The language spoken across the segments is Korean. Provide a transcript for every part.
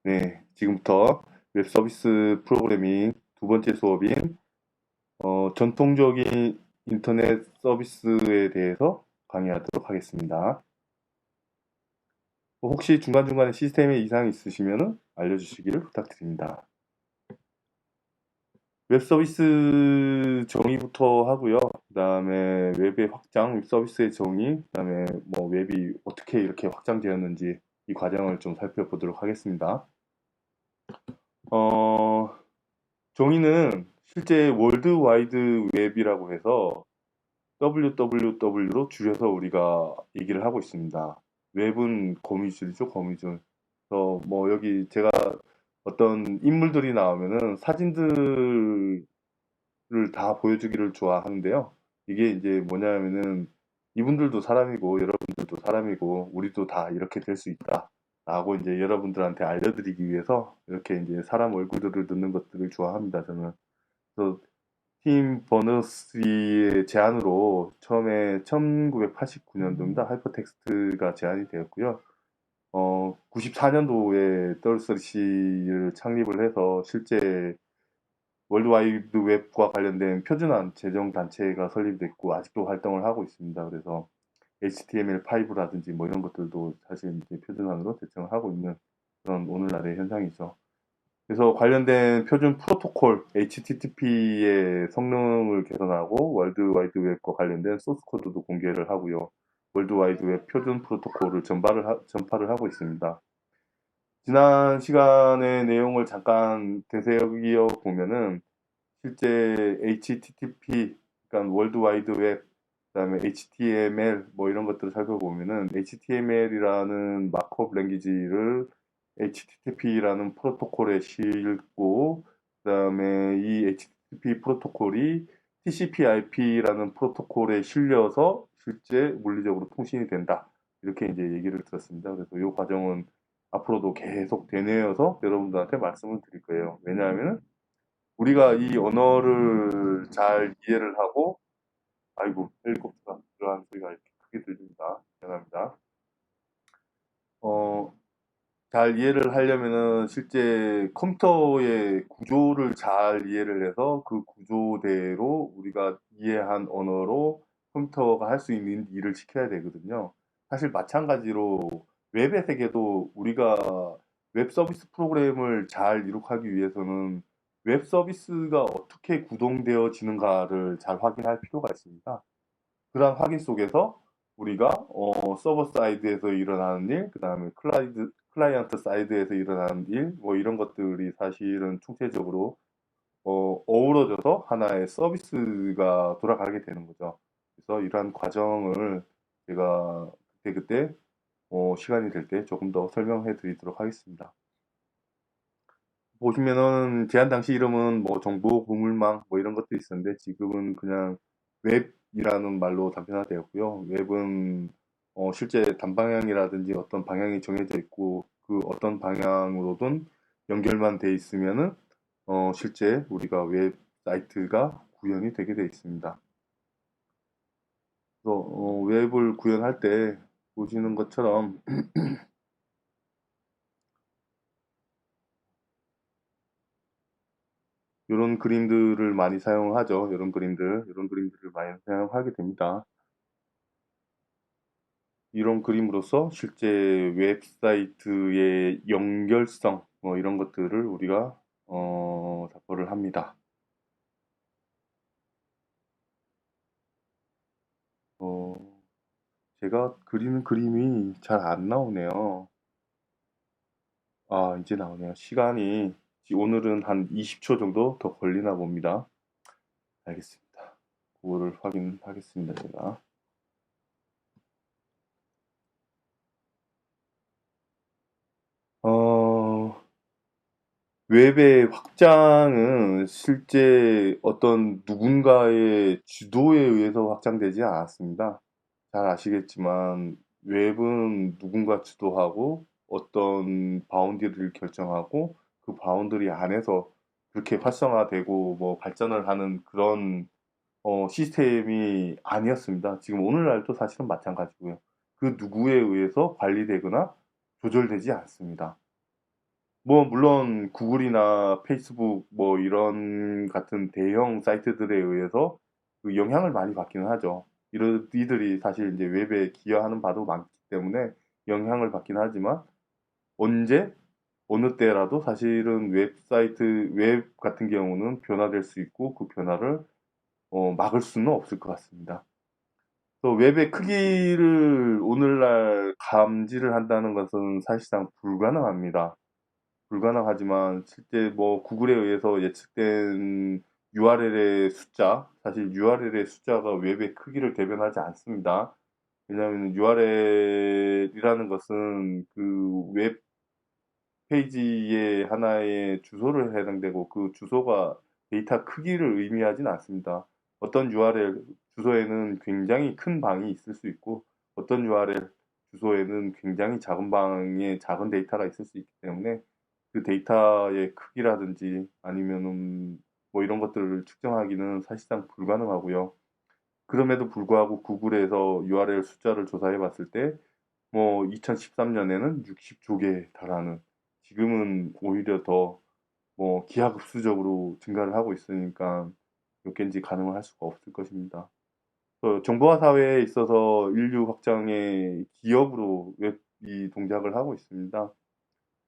네, 지금부터 웹 서비스 프로그래밍 두 번째 수업인 전통적인 인터넷 서비스에 대해서 강의하도록 하겠습니다. 혹시 중간중간에 시스템에 이상이 있으시면 알려주시기를 부탁드립니다. 웹 서비스 정의부터 하고요. 그 다음에 웹의 확장, 웹 서비스의 정의, 그 다음에 뭐 웹이 어떻게 이렇게 확장되었는지 이 과정을 좀 살펴보도록 하겠습니다. 어, 정의는 실제 월드 와이드 웹이라고 해서 WWW로 줄여서 우리가 얘기를 하고 있습니다. 웹은 거미줄이죠, 거미줄. 그래서 뭐 여기 제가 어떤 인물들이 나오면은 사진들을 다 보여주기를 좋아하는데요. 이게 이제 뭐냐면은 이분들도 사람이고 여러분들도 사람이고 우리도 다 이렇게 될 수 있다. 라고 이제 여러분들한테 알려드리기 위해서 이렇게 이제 사람 얼굴들을 넣는 것들을 좋아합니다, 저는. 그래서 팀 버너스의 제안으로 처음에 1989년도입니다. 하이퍼텍스트가 제안이 되었고요. 94년도에 WSC를 창립을 해서 실제 월드와이드 웹과 관련된 표준안 제정 단체가 설립됐고 아직도 활동을 하고 있습니다. 그래서 HTML5라든지 뭐 이런 것들도 사실 이제 표준안으로 제정을 하고 있는 그런 오늘날의 현상이죠. 그래서 관련된 표준 프로토콜 HTTP의 성능을 개선하고 월드와이드 웹과 관련된 소스 코드도 공개를 하고요. 월드와이드 웹 표준 프로토콜을 전파를 하고 있습니다. 지난 시간의 내용을 잠깐 되새겨 보면은 실제 HTTP, 그러니까 월드와이드 웹, 그다음에 HTML 뭐 이런 것들을 살펴보면은 HTML이라는 마크업 랭귀지를 HTTP라는 프로토콜에 싣고 그다음에 이 HTTP 프로토콜이 TCP/IP라는 프로토콜에 실려서 실제 물리적으로 통신이 된다. 이렇게 이제 얘기를 들었습니다. 그래서 이 과정은 앞으로도 계속 되뇌어서 여러분들한테 말씀을 드릴 거예요. 왜냐하면 우리가 이 언어를 잘 이해를 하고, 아이고, 헬리콥터가 들어가는 소리가 이렇게 크게 들립니다. 미안합니다. 어, 잘 이해를 하려면은 실제 컴퓨터의 구조를 잘 이해를 해서 그 구조대로 우리가 이해한 언어로 컴퓨터가 할 수 있는 일을 시켜야 되거든요. 사실 마찬가지로 웹의 세계도 우리가 웹 서비스 프로그램을 잘 이룩하기 위해서는 웹 서비스가 어떻게 구동되어지는가를 잘 확인할 필요가 있습니다. 그런 확인 속에서 우리가 서버 사이드에서 일어나는 일, 그 다음에 클라이언트 사이드에서 일어나는 일, 뭐 이런 것들이 사실은 총체적으로 어우러져서 하나의 서비스가 돌아가게 되는 거죠. 그래서 이러한 과정을 제가 그때 시간이 될 때 조금 더 설명해 드리도록 하겠습니다. 보시면은 제안 당시 이름은 뭐 정보 보물망 뭐 이런 것도 있었는데 지금은 그냥 웹이라는 말로 단편화되었고요. 웹은 실제 단방향이라든지 어떤 방향이 정해져 있고 그 어떤 방향으로든 연결만 돼 있으면은 실제 우리가 웹 사이트가 구현이 되게 돼 있습니다. 그래서 웹을 구현할 때 보시는 것처럼 이런 그림들을 많이 사용하죠. 이런 그림들을 많이 사용하게 됩니다. 이런 그림으로써 실제 웹사이트의 연결성, 뭐 이런 것들을 우리가 작업을 합니다. 어, 제가 그리는 그림이 잘 안 나오네요. 아, 이제 나오네요. 시간이 오늘은 한 20초 정도 더 걸리나 봅니다. 알겠습니다. 그거를 확인하겠습니다, 제가. 어, 웹의 확장은 실제 어떤 누군가의 주도에 의해서 확장되지 않았습니다. 잘 아시겠지만 웹은 누군가 주도하고 어떤 바운더리를 결정하고 그 바운더리 안에서 그렇게 활성화되고 뭐 발전을 하는 그런 시스템이 아니었습니다. 지금 오늘날도 사실은 마찬가지고요. 그 누구에 의해서 관리되거나 조절되지 않습니다. 뭐 물론 구글이나 페이스북 뭐 이런 같은 대형 사이트들에 의해서 그 영향을 많이 받기는 하죠. 이들이 사실 이제 웹에 기여하는 바도 많기 때문에 영향을 받긴 하지만 언제 어느 때라도 사실은 웹 같은 경우는 변화될 수 있고 그 변화를 막을 수는 없을 것 같습니다. 또 웹의 크기를 오늘날 감지를 한다는 것은 사실상 불가능합니다. 불가능하지만 실제 뭐 구글에 의해서 예측된 URL의 숫자, 사실 URL의 숫자가 웹의 크기를 대변하지 않습니다. 왜냐하면 URL이라는 것은 그 웹 페이지의 하나의 주소를 해당되고 그 주소가 데이터 크기를 의미하진 않습니다. 어떤 URL 주소에는 굉장히 큰 방이 있을 수 있고 어떤 URL 주소에는 굉장히 작은 방에 작은 데이터가 있을 수 있기 때문에 그 데이터의 크기라든지 아니면은 뭐 이런 것들을 측정하기는 사실상 불가능하고요. 그럼에도 불구하고 구글에서 URL 숫자를 조사해 봤을 때 뭐 2013년에는 60조개에 달하는 지금은 오히려 더 뭐 기하급수적으로 증가를 하고 있으니까 몇 개인지 가늠을 할 수가 없을 것입니다. 정보화 사회에 있어서 인류 확장의 기업으로 웹이 동작을 하고 있습니다.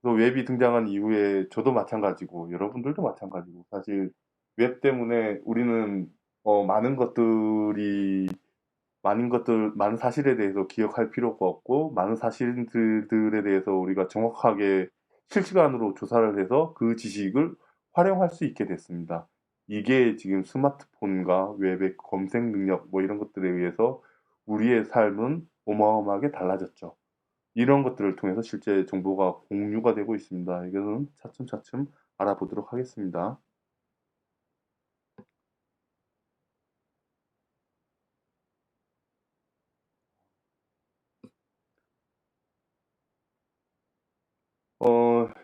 그래서 웹이 등장한 이후에 저도 마찬가지고 여러분들도 마찬가지고 사실 웹 때문에 우리는 많은 것들이 많은 사실에 대해서 기억할 필요가 없고, 많은 사실들에 대해서 우리가 정확하게 실시간으로 조사를 해서 그 지식을 활용할 수 있게 됐습니다. 이게 지금 스마트폰과 웹의 검색 능력, 뭐 이런 것들에 의해서 우리의 삶은 어마어마하게 달라졌죠. 이런 것들을 통해서 실제 정보가 공유가 되고 있습니다. 이거는 차츰차츰 알아보도록 하겠습니다.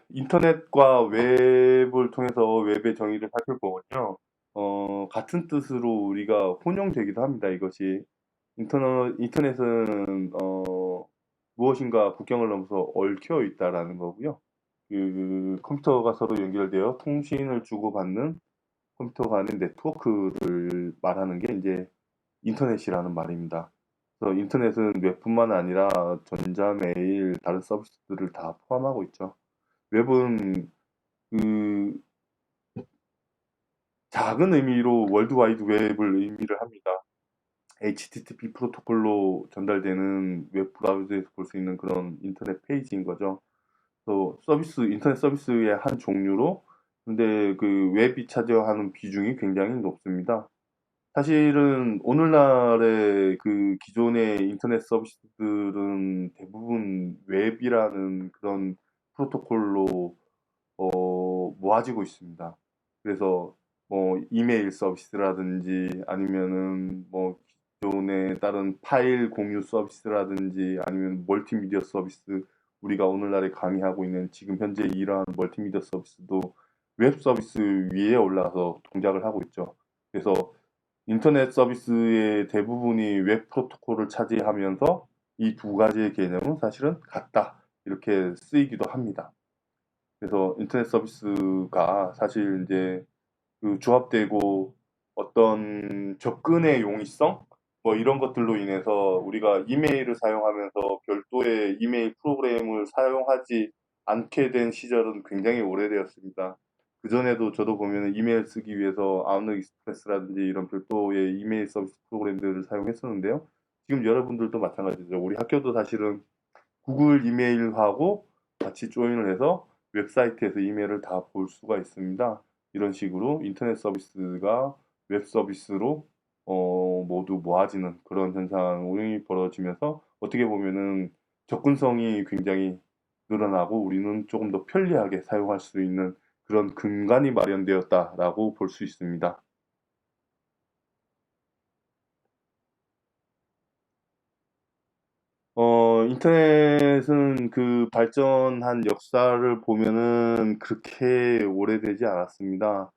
인터넷과 웹을 통해서 웹의 정의를 살펴보면요. 같은 뜻으로 우리가 혼용되기도 합니다. 이것이. 인터넷은, 무엇인가 국경을 넘어서 얽혀 있다라는 거고요. 그 컴퓨터가 서로 연결되어 통신을 주고받는 컴퓨터가 아닌 네트워크를 말하는 게 이제 인터넷이라는 말입니다. 그래서 인터넷은 웹뿐만 아니라 전자, 메일, 다른 서비스들을 다 포함하고 있죠. 웹은 그 작은 의미로 월드와이드 웹을 의미를 합니다. HTTP 프로토콜로 전달되는 웹 브라우저에서 볼 수 있는 그런 인터넷 페이지인 거죠. 또 인터넷 서비스의 한 종류로, 근데 그 웹이 차지하는 비중이 굉장히 높습니다. 사실은 오늘날의 그 기존의 인터넷 서비스들은 대부분 웹이라는 그런 프로토콜로 모아지고 있습니다. 그래서 뭐 이메일 서비스라든지 아니면은 뭐 기존의 다른 파일 공유 서비스라든지 아니면 멀티미디어 서비스, 우리가 오늘날에 강의하고 있는 지금 현재 이러한 멀티미디어 서비스도 웹 서비스 위에 올라서 동작을 하고 있죠. 그래서 인터넷 서비스의 대부분이 웹 프로토콜을 차지하면서 이 두 가지의 개념은 사실은 같다, 이렇게 쓰이기도 합니다. 그래서 인터넷 서비스가 사실 이제 그 조합되고 어떤 접근의 용이성 뭐 이런 것들로 인해서 우리가 이메일을 사용하면서 별도의 이메일 프로그램을 사용하지 않게 된 시절은 굉장히 오래되었습니다. 그전에도 저도 보면 이메일 쓰기 위해서 아웃룩 익스프레스라든지 이런 별도의 이메일 서비스 프로그램들을 사용했었는데요. 지금 여러분들도 마찬가지죠. 우리 학교도 사실은 구글 이메일하고 같이 조인을 해서 웹사이트에서 이메일을 다 볼 수가 있습니다. 이런 식으로 인터넷 서비스가 웹 서비스로 모두 모아지는 그런 현상이 벌어지면서 어떻게 보면은 접근성이 굉장히 늘어나고 우리는 조금 더 편리하게 사용할 수 있는 그런 근간이 마련되었다라고 볼 수 있습니다. 인터넷은 그 발전한 역사를 보면은 그렇게 오래되지 않았습니다.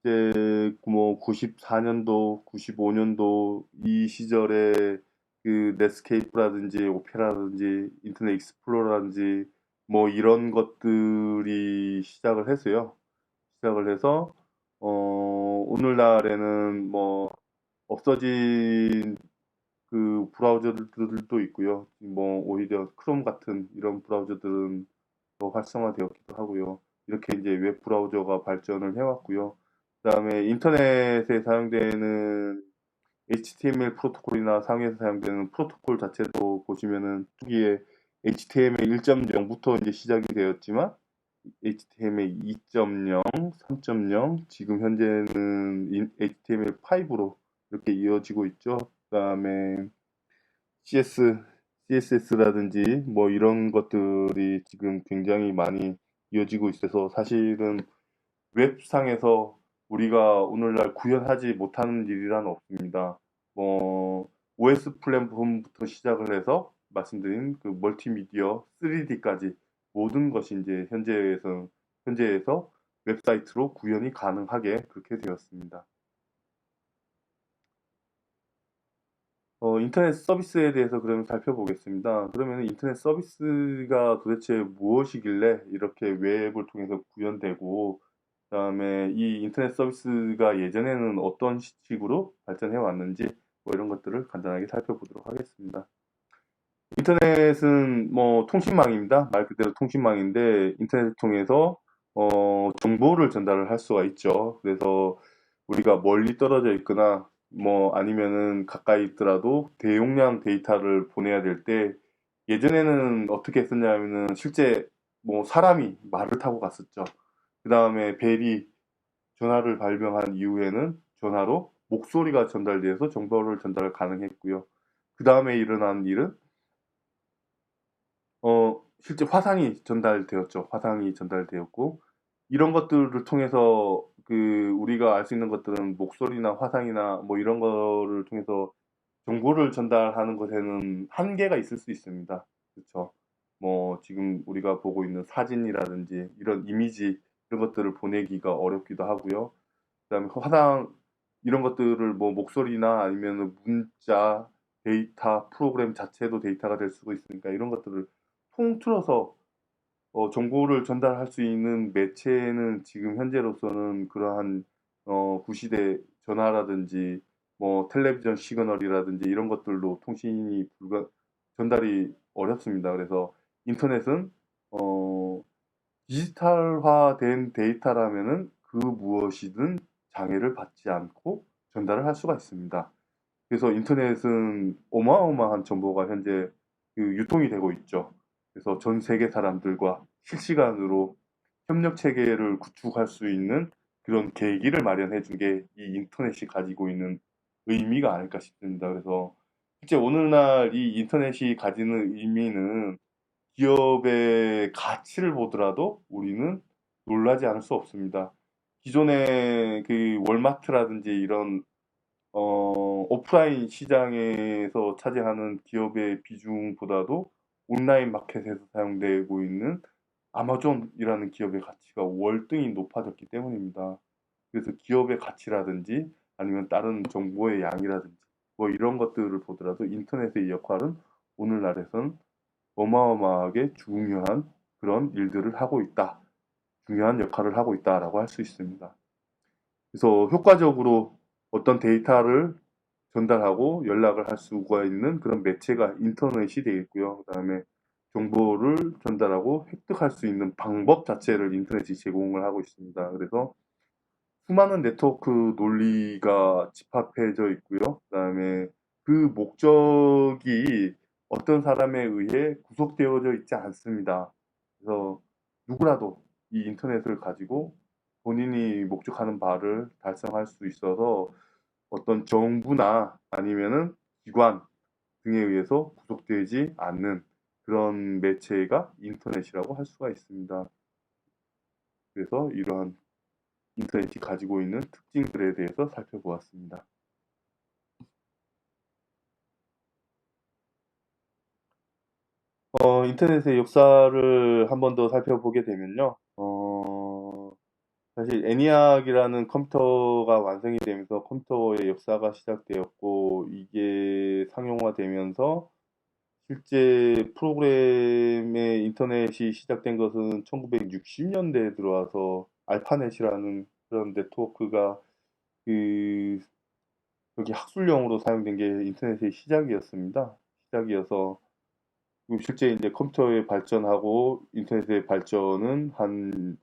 이제 뭐 94년도, 95년도 이 시절에 그 넷스케이프라든지 오페라라든지 인터넷 익스플로러라든지 뭐 이런 것들이 시작을 했어요. 시작을 해서 오늘날에는 뭐 없어진 그 브라우저들도 있고요. 뭐 오히려 크롬 같은 이런 브라우저들은 더 활성화되었기도 하고요. 이렇게 이제 웹 브라우저가 발전을 해왔고요. 그다음에 인터넷에 사용되는 HTML 프로토콜이나 상위에서 사용되는 프로토콜 자체도 보시면은 초기에 HTML 1.0부터 이제 시작이 되었지만 HTML 2.0, 3.0, 지금 현재는 HTML5로 이렇게 이어지고 있죠. 그다음에 CSS라든지 뭐 이런 것들이 지금 굉장히 많이 이어지고 있어서 사실은 웹상에서 우리가 오늘날 구현하지 못하는 일이란 없습니다. 뭐 OS 플랫폼부터 시작을 해서 말씀드린 그 멀티미디어 3D까지 모든 것이 이제 현재에서 웹사이트로 구현이 가능하게 그렇게 되었습니다. 인터넷 서비스에 대해서 그러면 살펴보겠습니다. 그러면 인터넷 서비스가 도대체 무엇이길래 이렇게 웹을 통해서 구현되고, 그다음에 이 인터넷 서비스가 예전에는 어떤 식으로 발전해 왔는지 뭐 이런 것들을 간단하게 살펴보도록 하겠습니다. 인터넷은 뭐 통신망입니다. 말 그대로 통신망인데 인터넷을 통해서 정보를 전달을 할 수가 있죠. 그래서 우리가 멀리 떨어져 있거나 뭐 아니면은 가까이 있더라도 대용량 데이터를 보내야 될 때 예전에는 어떻게 했었냐면은 실제 뭐 사람이 말을 타고 갔었죠. 그 다음에 벨이 전화를 발명한 이후에는 전화로 목소리가 전달돼서 정보를 전달 가능했고요. 그 다음에 일어난 일은 실제 화상이 전달되었죠. 화상이 전달되었고, 이런 것들을 통해서 우리가 알 수 있는 것들은 목소리나 화상이나 뭐 이런 거를 통해서 정보를 전달하는 것에는 한계가 있을 수 있습니다. 그렇죠. 뭐 지금 우리가 보고 있는 사진이라든지 이런 이미지 이런 것들을 보내기가 어렵기도 하고요. 그다음에 화상 이런 것들을 뭐 목소리나 아니면 문자, 데이터, 프로그램 자체도 데이터가 될 수가 있으니까 이런 것들을 통틀어서 정보를 전달할 수 있는 매체는 지금 현재로서는 그러한 구시대 전화라든지 뭐 텔레비전 시그널이라든지 이런 것들로 통신이 전달이 어렵습니다. 그래서 인터넷은 어, 디지털화된 데이터라면은 그 무엇이든 장애를 받지 않고 전달을 할 수가 있습니다. 그래서 인터넷은 어마어마한 정보가 현재 유통이 되고 있죠. 그래서 전 세계 사람들과 실시간으로 협력 체계를 구축할 수 있는 그런 계기를 마련해 준 게 이 인터넷이 가지고 있는 의미가 아닐까 싶습니다. 그래서 실제 오늘날 이 인터넷이 가지는 의미는 기업의 가치를 보더라도 우리는 놀라지 않을 수 없습니다. 기존의 그 월마트라든지 이런 오프라인 시장에서 차지하는 기업의 비중보다도 온라인 마켓에서 사용되고 있는 아마존이라는 기업의 가치가 월등히 높아졌기 때문입니다. 그래서 기업의 가치라든지 아니면 다른 정보의 양이라든지 뭐 이런 것들을 보더라도 인터넷의 역할은 오늘날에선 어마어마하게 중요한 그런 일들을 하고 있다. 중요한 역할을 하고 있다라고 할 수 있습니다. 그래서 효과적으로 어떤 데이터를 전달하고 연락을 할 수가 있는 그런 매체가 인터넷이 되겠고요. 그다음에 정보를 전달하고 획득할 수 있는 방법 자체를 인터넷이 제공을 하고 있습니다. 그래서 수많은 네트워크 논리가 집합해져 있고요. 그다음에 그 목적이 어떤 사람에 의해 구속되어져 있지 않습니다. 그래서 누구라도 이 인터넷을 가지고 본인이 목적하는 바를 달성할 수 있어서 어떤 정부나 아니면은 기관 등에 의해서 구속되지 않는 그런 매체가 인터넷이라고 할 수가 있습니다. 그래서 이러한 인터넷이 가지고 있는 특징들에 대해서 살펴보았습니다. 인터넷의 역사를 한번 더 살펴보게 되면요. 사실 애니악이라는 컴퓨터가 완성이 되면서 컴퓨터의 역사가 시작되었고, 이게 상용화되면서 실제 프로그램의 인터넷이 시작된 것은 1960년대에 들어와서 알파넷이라는 그런 네트워크가 그 여기 학술용으로 사용된 게 인터넷의 시작이었습니다. 시작이어서 실제 이제 컴퓨터의 발전하고 인터넷의 발전은 한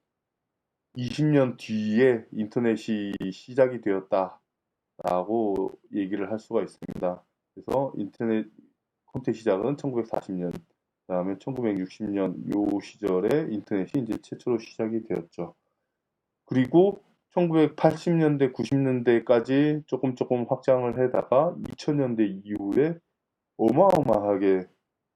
20년 뒤에 인터넷이 시작이 되었다라고 얘기를 할 수가 있습니다. 그래서 인터넷 컴퓨터 시작은 1940년, 그다음에 1960년 요 시절에 인터넷이 이제 최초로 시작이 되었죠. 그리고 1980년대, 90년대까지 조금 조금 확장을 해다가 2000년대 이후에 어마어마하게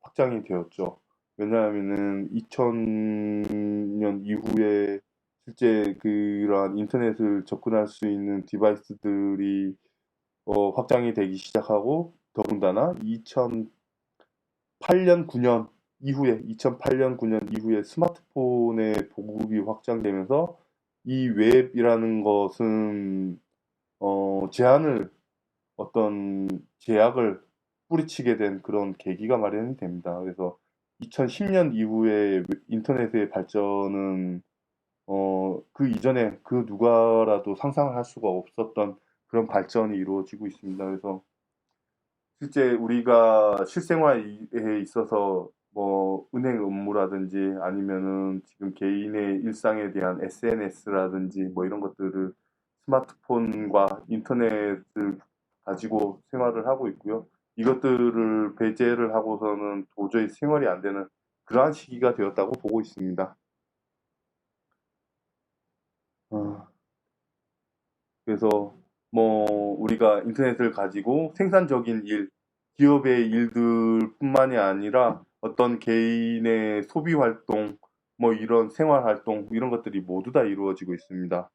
확장이 되었죠. 왜냐하면은 2000년 이후에 실제 그러한 인터넷을 접근할 수 있는 디바이스들이 확장이 되기 시작하고 더군다나 2008년, 9년 이후에 2008년, 9년 이후에 스마트폰의 보급이 확장되면서 이 웹이라는 것은 제한을 어떤 제약을 뿌리치게 된 그런 계기가 마련이 됩니다. 그래서 2010년 이후에 인터넷의 발전은 그 이전에 그 누가라도 상상을 할 수가 없었던 그런 발전이 이루어지고 있습니다. 그래서 실제 우리가 실생활에 있어서 뭐 은행 업무라든지 아니면은 지금 개인의 일상에 대한 SNS라든지 뭐 이런 것들을 스마트폰과 인터넷을 가지고 생활을 하고 있고요. 이것들을 배제를 하고서는 도저히 생활이 안 되는 그러한 시기가 되었다고 보고 있습니다. 어, 그래서 뭐 우리가 인터넷을 가지고 생산적인 일, 기업의 일들뿐만이 아니라 어떤 개인의 소비 활동, 뭐 이런 생활 활동 이런 것들이 모두 다 이루어지고 있습니다.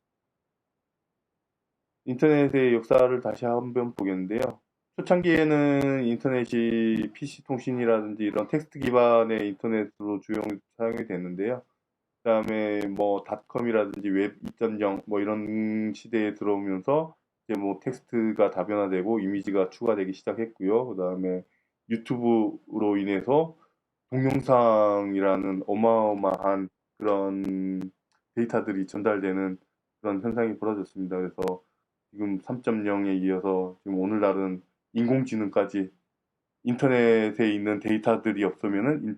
인터넷의 역사를 다시 한번 보겠는데요. 초창기에는 인터넷이 PC 통신이라든지 이런 텍스트 기반의 인터넷으로 주요 사용이 됐는데요. 그다음에 뭐 닷컴이라든지 웹 2.0 뭐 이런 시대에 들어오면서 이제 뭐 텍스트가 다변화되고 이미지가 추가되기 시작했고요. 그다음에 유튜브로 인해서 동영상이라는 어마어마한 그런 데이터들이 전달되는 그런 현상이 벌어졌습니다. 그래서 지금 3.0에 이어서 지금 오늘날은 인공지능까지 인터넷에 있는 데이터들이 없으면은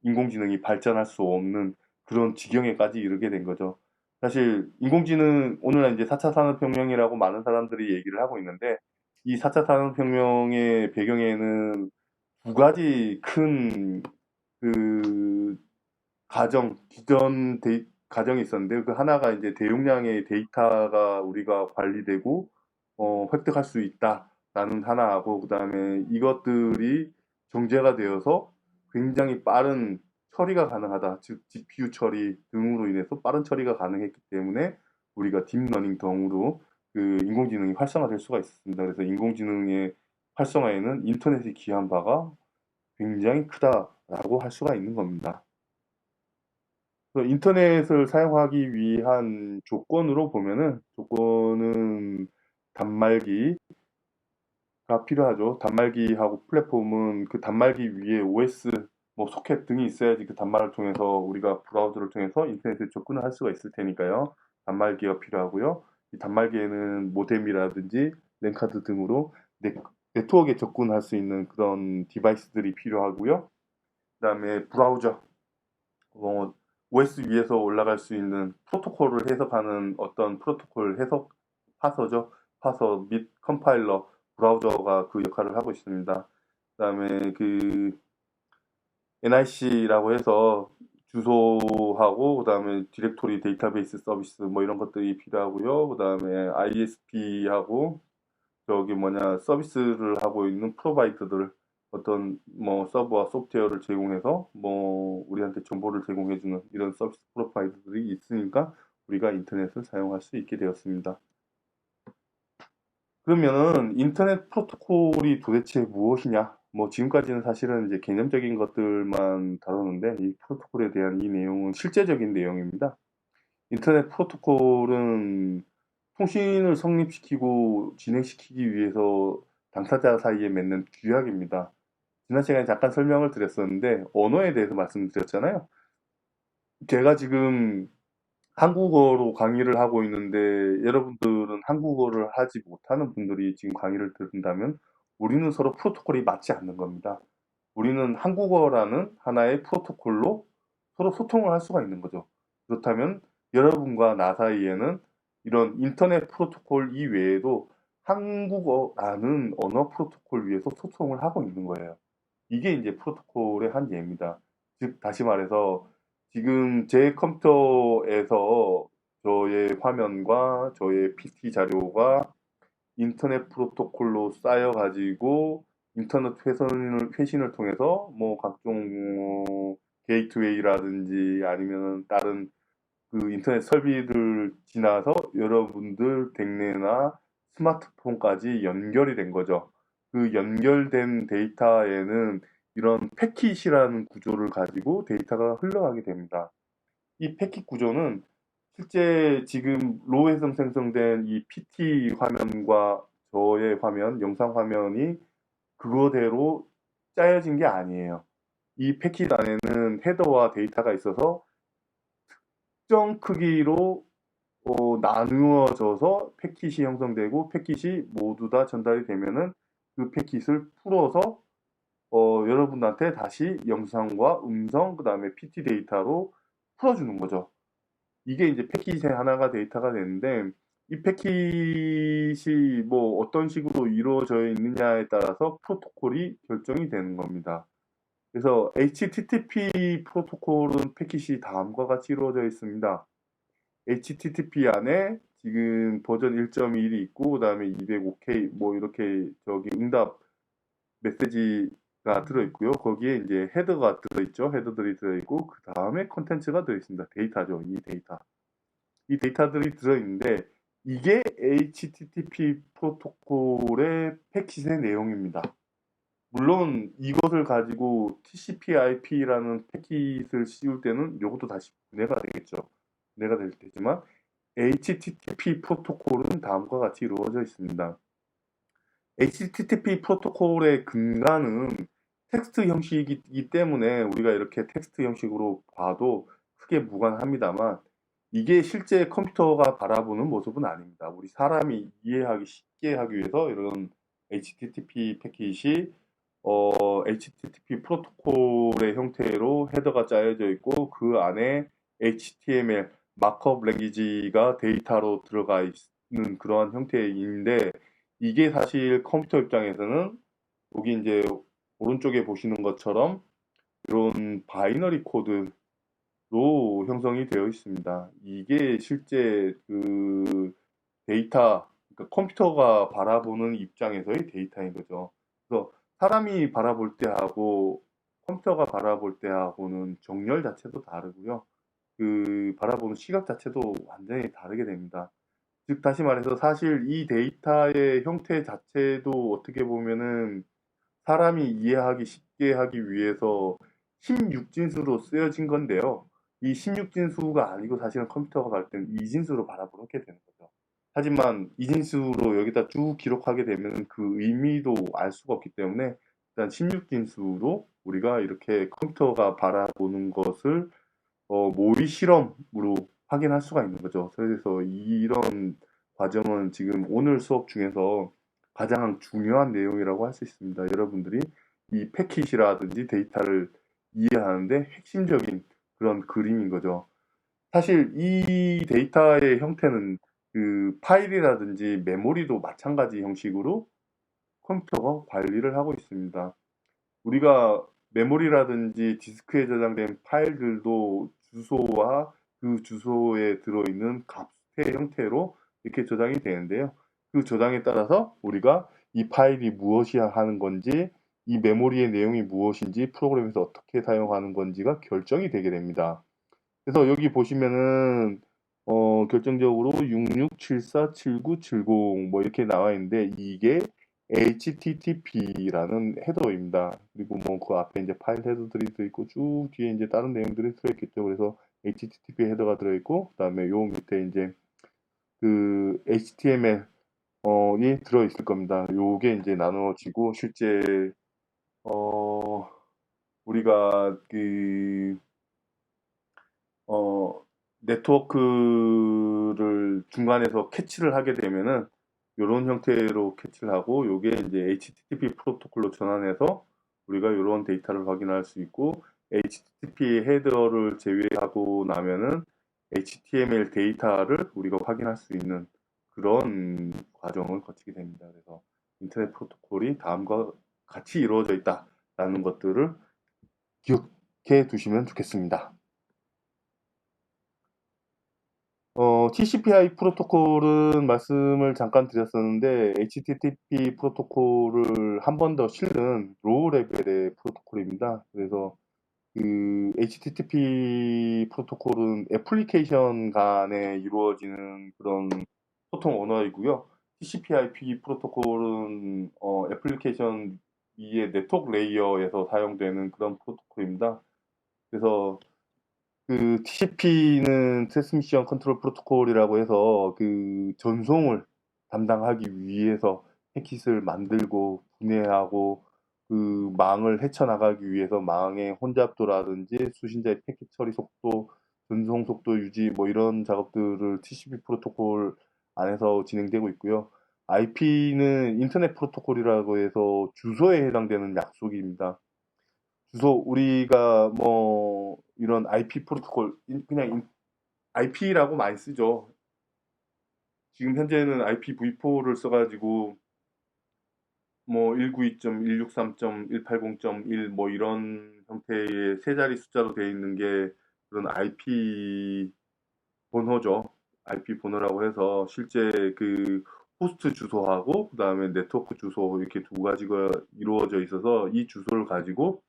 인공지능이 발전할 수 없는 그런 지경에까지 이르게 된 거죠. 사실 인공지능 오늘날 이제 4차 산업혁명이라고 많은 사람들이 얘기를 하고 있는데 이 4차 산업혁명의 배경에는 두 가지 큰 그 가정이 있었는데 그 하나가 이제 대용량의 데이터가 우리가 관리되고 획득할 수 있다라는 하나하고 그다음에 이것들이 정제가 되어서 굉장히 빠른 처리가 가능하다. 즉 GPU 처리 등으로 인해서 빠른 처리가 가능했기 때문에 우리가 딥러닝 등으로 그 인공지능이 활성화될 수가 있었습니다. 그래서 인공지능의 활성화에는 인터넷이 기한 바가 굉장히 크다라고 할 수가 있는 겁니다. 그래서 인터넷을 사용하기 위한 조건으로 보면은 조건은 단말기가 필요하죠. 단말기하고 플랫폼은 그 단말기 위에 OS, 뭐 소켓 등이 있어야지 그 단말을 통해서 우리가 브라우저를 통해서 인터넷에 접근을 할 수가 있을 테니까요. 단말기가 필요하고요. 이 단말기에는 모뎀이라든지 랜카드 등으로 네트워크에 접근할 수 있는 그런 디바이스들이 필요하고요. 그다음에 브라우저, OS 위에서 올라갈 수 있는 프로토콜을 해석하는 어떤 프로토콜 해석 파서죠. 파서 및 컴파일러, 브라우저가 그 역할을 하고 있습니다. 그다음에 그 NIC라고 해서 주소하고 그다음에 디렉토리 데이터베이스 서비스 뭐 이런 것들이 필요하고요. 그다음에 ISP하고 저기 뭐냐 서비스를 하고 있는 프로바이더들 어떤 뭐 서버와 소프트웨어를 제공해서 뭐 우리한테 정보를 제공해주는 이런 서비스 프로바이더들이 있으니까 우리가 인터넷을 사용할 수 있게 되었습니다. 그러면은 인터넷 프로토콜이 도대체 무엇이냐? 뭐 지금까지는 사실은 이제 개념적인 것들만 다루는데 이 프로토콜에 대한 이 내용은 실제적인 내용입니다. 인터넷 프로토콜은 통신을 성립시키고 진행시키기 위해서 당사자 사이에 맺는 규약입니다. 지난 시간에 잠깐 설명을 드렸었는데, 언어에 대해서 말씀드렸잖아요. 제가 지금 한국어로 강의를 하고 있는데, 여러분들은 한국어를 하지 못하는 분들이 지금 강의를 들은다면, 우리는 서로 프로토콜이 맞지 않는 겁니다. 우리는 한국어라는 하나의 프로토콜로 서로 소통을 할 수가 있는 거죠. 그렇다면 여러분과 나 사이에는 이런 인터넷 프로토콜 이외에도 한국어라는 언어 프로토콜 위에서 소통을 하고 있는 거예요. 이게 이제 프로토콜의 한 예입니다. 즉, 다시 말해서 지금 제 컴퓨터에서 저의 화면과 저의 PT 자료가 인터넷 프로토콜로 쌓여가지고 인터넷 회신을 통해서 뭐 각종 게이트웨이라든지 아니면 다른 그 인터넷 설비를 지나서 여러분들 댁내나 스마트폰까지 연결이 된 거죠. 그 연결된 데이터에는 이런 패킷이라는 구조를 가지고 데이터가 흘러가게 됩니다. 이 패킷 구조는 실제 지금 로해성 생성된 이 PT 화면과 저의 화면, 영상 화면이 그거대로 짜여진 게 아니에요. 이 패킷 안에는 헤더와 데이터가 있어서 특정 크기로 나누어져서 패킷이 형성되고 패킷이 모두 다 전달이 되면은 그 패킷을 풀어서 여러분한테 다시 영상과 음성, 그 다음에 PT 데이터로 풀어주는 거죠. 이게 이제 패킷의 하나가 데이터가 되는데 이 패킷이 뭐 어떤 식으로 이루어져 있느냐에 따라서 프로토콜이 결정이 되는 겁니다. 그래서 HTTP 프로토콜은 패킷이 다음과 같이 이루어져 있습니다. HTTP 안에 지금 버전 1.1이 있고 그다음에 205K 뭐 이렇게 저기 응답 메시지가 들어있고요. 거기에 이제 헤더가 들어있죠. 헤더들이 들어있고 그 다음에 컨텐츠가 들어있습니다. 데이터죠. 이 데이터. 이 데이터들이 들어있는데 이게 HTTP 프로토콜의 패킷의 내용입니다. 물론 이것을 가지고 TCP/IP라는 패킷을 씌울 때는 이것도 다시 분해가 되겠죠. 분해가 될 테지만 HTTP 프로토콜은 다음과 같이 이루어져 있습니다. HTTP 프로토콜의 근간은 텍스트 형식이기 때문에 우리가 이렇게 텍스트 형식으로 봐도 크게 무관합니다만 이게 실제 컴퓨터가 바라보는 모습은 아닙니다. 우리 사람이 이해하기 쉽게 하기 위해서 이런 HTTP 패킷이 HTTP 프로토콜의 형태로 헤더가 짜여져 있고 그 안에 HTML 마크업 랭귀지가 데이터로 들어가 있는 그러한 형태인데 이게 사실 컴퓨터 입장에서는 여기 이제 오른쪽에 보시는 것처럼 이런 바이너리 코드로 형성이 되어 있습니다. 이게 실제 그 데이터, 그러니까 컴퓨터가 바라보는 입장에서의 데이터인 거죠. 그래서 사람이 바라볼 때하고 컴퓨터가 바라볼 때하고는 정렬 자체도 다르고요. 그 바라보는 시각 자체도 완전히 다르게 됩니다. 즉, 다시 말해서 사실 이 데이터의 형태 자체도 어떻게 보면은 사람이 이해하기 쉽게 하기 위해서 16진수로 쓰여진 건데요. 이 16진수가 아니고 사실은 컴퓨터가 봤을 때는 2진수로 바라보게 되는 거죠. 하지만 2진수로 여기다 쭉 기록하게 되면 그 의미도 알 수가 없기 때문에 일단 16진수로 우리가 이렇게 컴퓨터가 바라보는 것을 모의 실험으로 확인할 수가 있는 거죠. 그래서 이런 과정은 지금 오늘 수업 중에서 가장 중요한 내용이라고 할 수 있습니다. 여러분들이 이 패킷이라든지 데이터를 이해하는데 핵심적인 그런 그림인 거죠. 사실 이 데이터의 형태는 그 파일이라든지 메모리도 마찬가지 형식으로 컴퓨터가 관리를 하고 있습니다. 우리가 메모리라든지 디스크에 저장된 파일들도 주소와 그 주소에 들어있는 값의 형태로 이렇게 저장이 되는데요. 그 저장에 따라서 우리가 이 파일이 무엇이 하는 건지, 이 메모리의 내용이 무엇인지, 프로그램에서 어떻게 사용하는 건지가 결정이 되게 됩니다. 그래서 여기 보시면은 결정적으로 66747970 뭐 이렇게 나와 있는데 이게 HTTP라는 헤더입니다. 그리고 뭐 그 앞에 이제 파일 헤더들이 들어있고 쭉 뒤에 이제 다른 내용들이 들어있겠죠. 그래서 HTTP 헤더가 들어있고 그다음에 요 밑에 이제 그 HTML이 들어있을 겁니다. 요게 이제 나누어지고 실제 어, 우리가 어, 네트워크를 중간에서 캐치를 하게 되면은 이런 형태로 캐치를 하고 요게 이제 HTTP 프로토콜로 전환해서 우리가 이런 데이터를 확인할 수 있고 HTTP 헤더를 제외하고 나면은 HTML 데이터를 우리가 확인할 수 있는 그런 과정을 거치게 됩니다. 그래서 인터넷 프로토콜이 다음과 같이 이루어져 있다라는 것들을 기억해 두시면 좋겠습니다. TCP/IP 프로토콜은 말씀을 잠깐 드렸었는데 HTTP 프로토콜을 한 번 더 실는 로우 레벨의 프로토콜입니다. 그래서 그 HTTP 프로토콜은 애플리케이션 간에 이루어지는 그런 소통 언어이고요. TCP/IP 프로토콜은 애플리케이션 위의 네트워크 레이어에서 사용되는 그런 프로토콜입니다. 그래서 그 TCP는 트랜스미션 컨트롤 프로토콜이라고 해서 그 전송을 담당하기 위해서 패킷을 만들고 분해하고 그 망을 헤쳐나가기 위해서 망의 혼잡도라든지 수신자의 패킷 처리 속도, 전송 속도 유지 뭐 이런 작업들을 TCP 프로토콜 안에서 진행되고 있고요. IP는 인터넷 프로토콜이라고 해서 주소에 해당되는 약속입니다. 주소 우리가 뭐 이런 IP 프로토콜 그냥 IP라고 많이 쓰죠. 지금 현재는 IPv4를 써가지고 뭐 192.163.180.1 뭐 이런 형태의 세 자리 숫자로 되어 있는 게 그런 IP 번호죠. IP 번호라고 해서 실제 그 호스트 주소하고 그다음에 네트워크 주소 이렇게 두 가지가 이루어져 있어서 이 주소를 가지고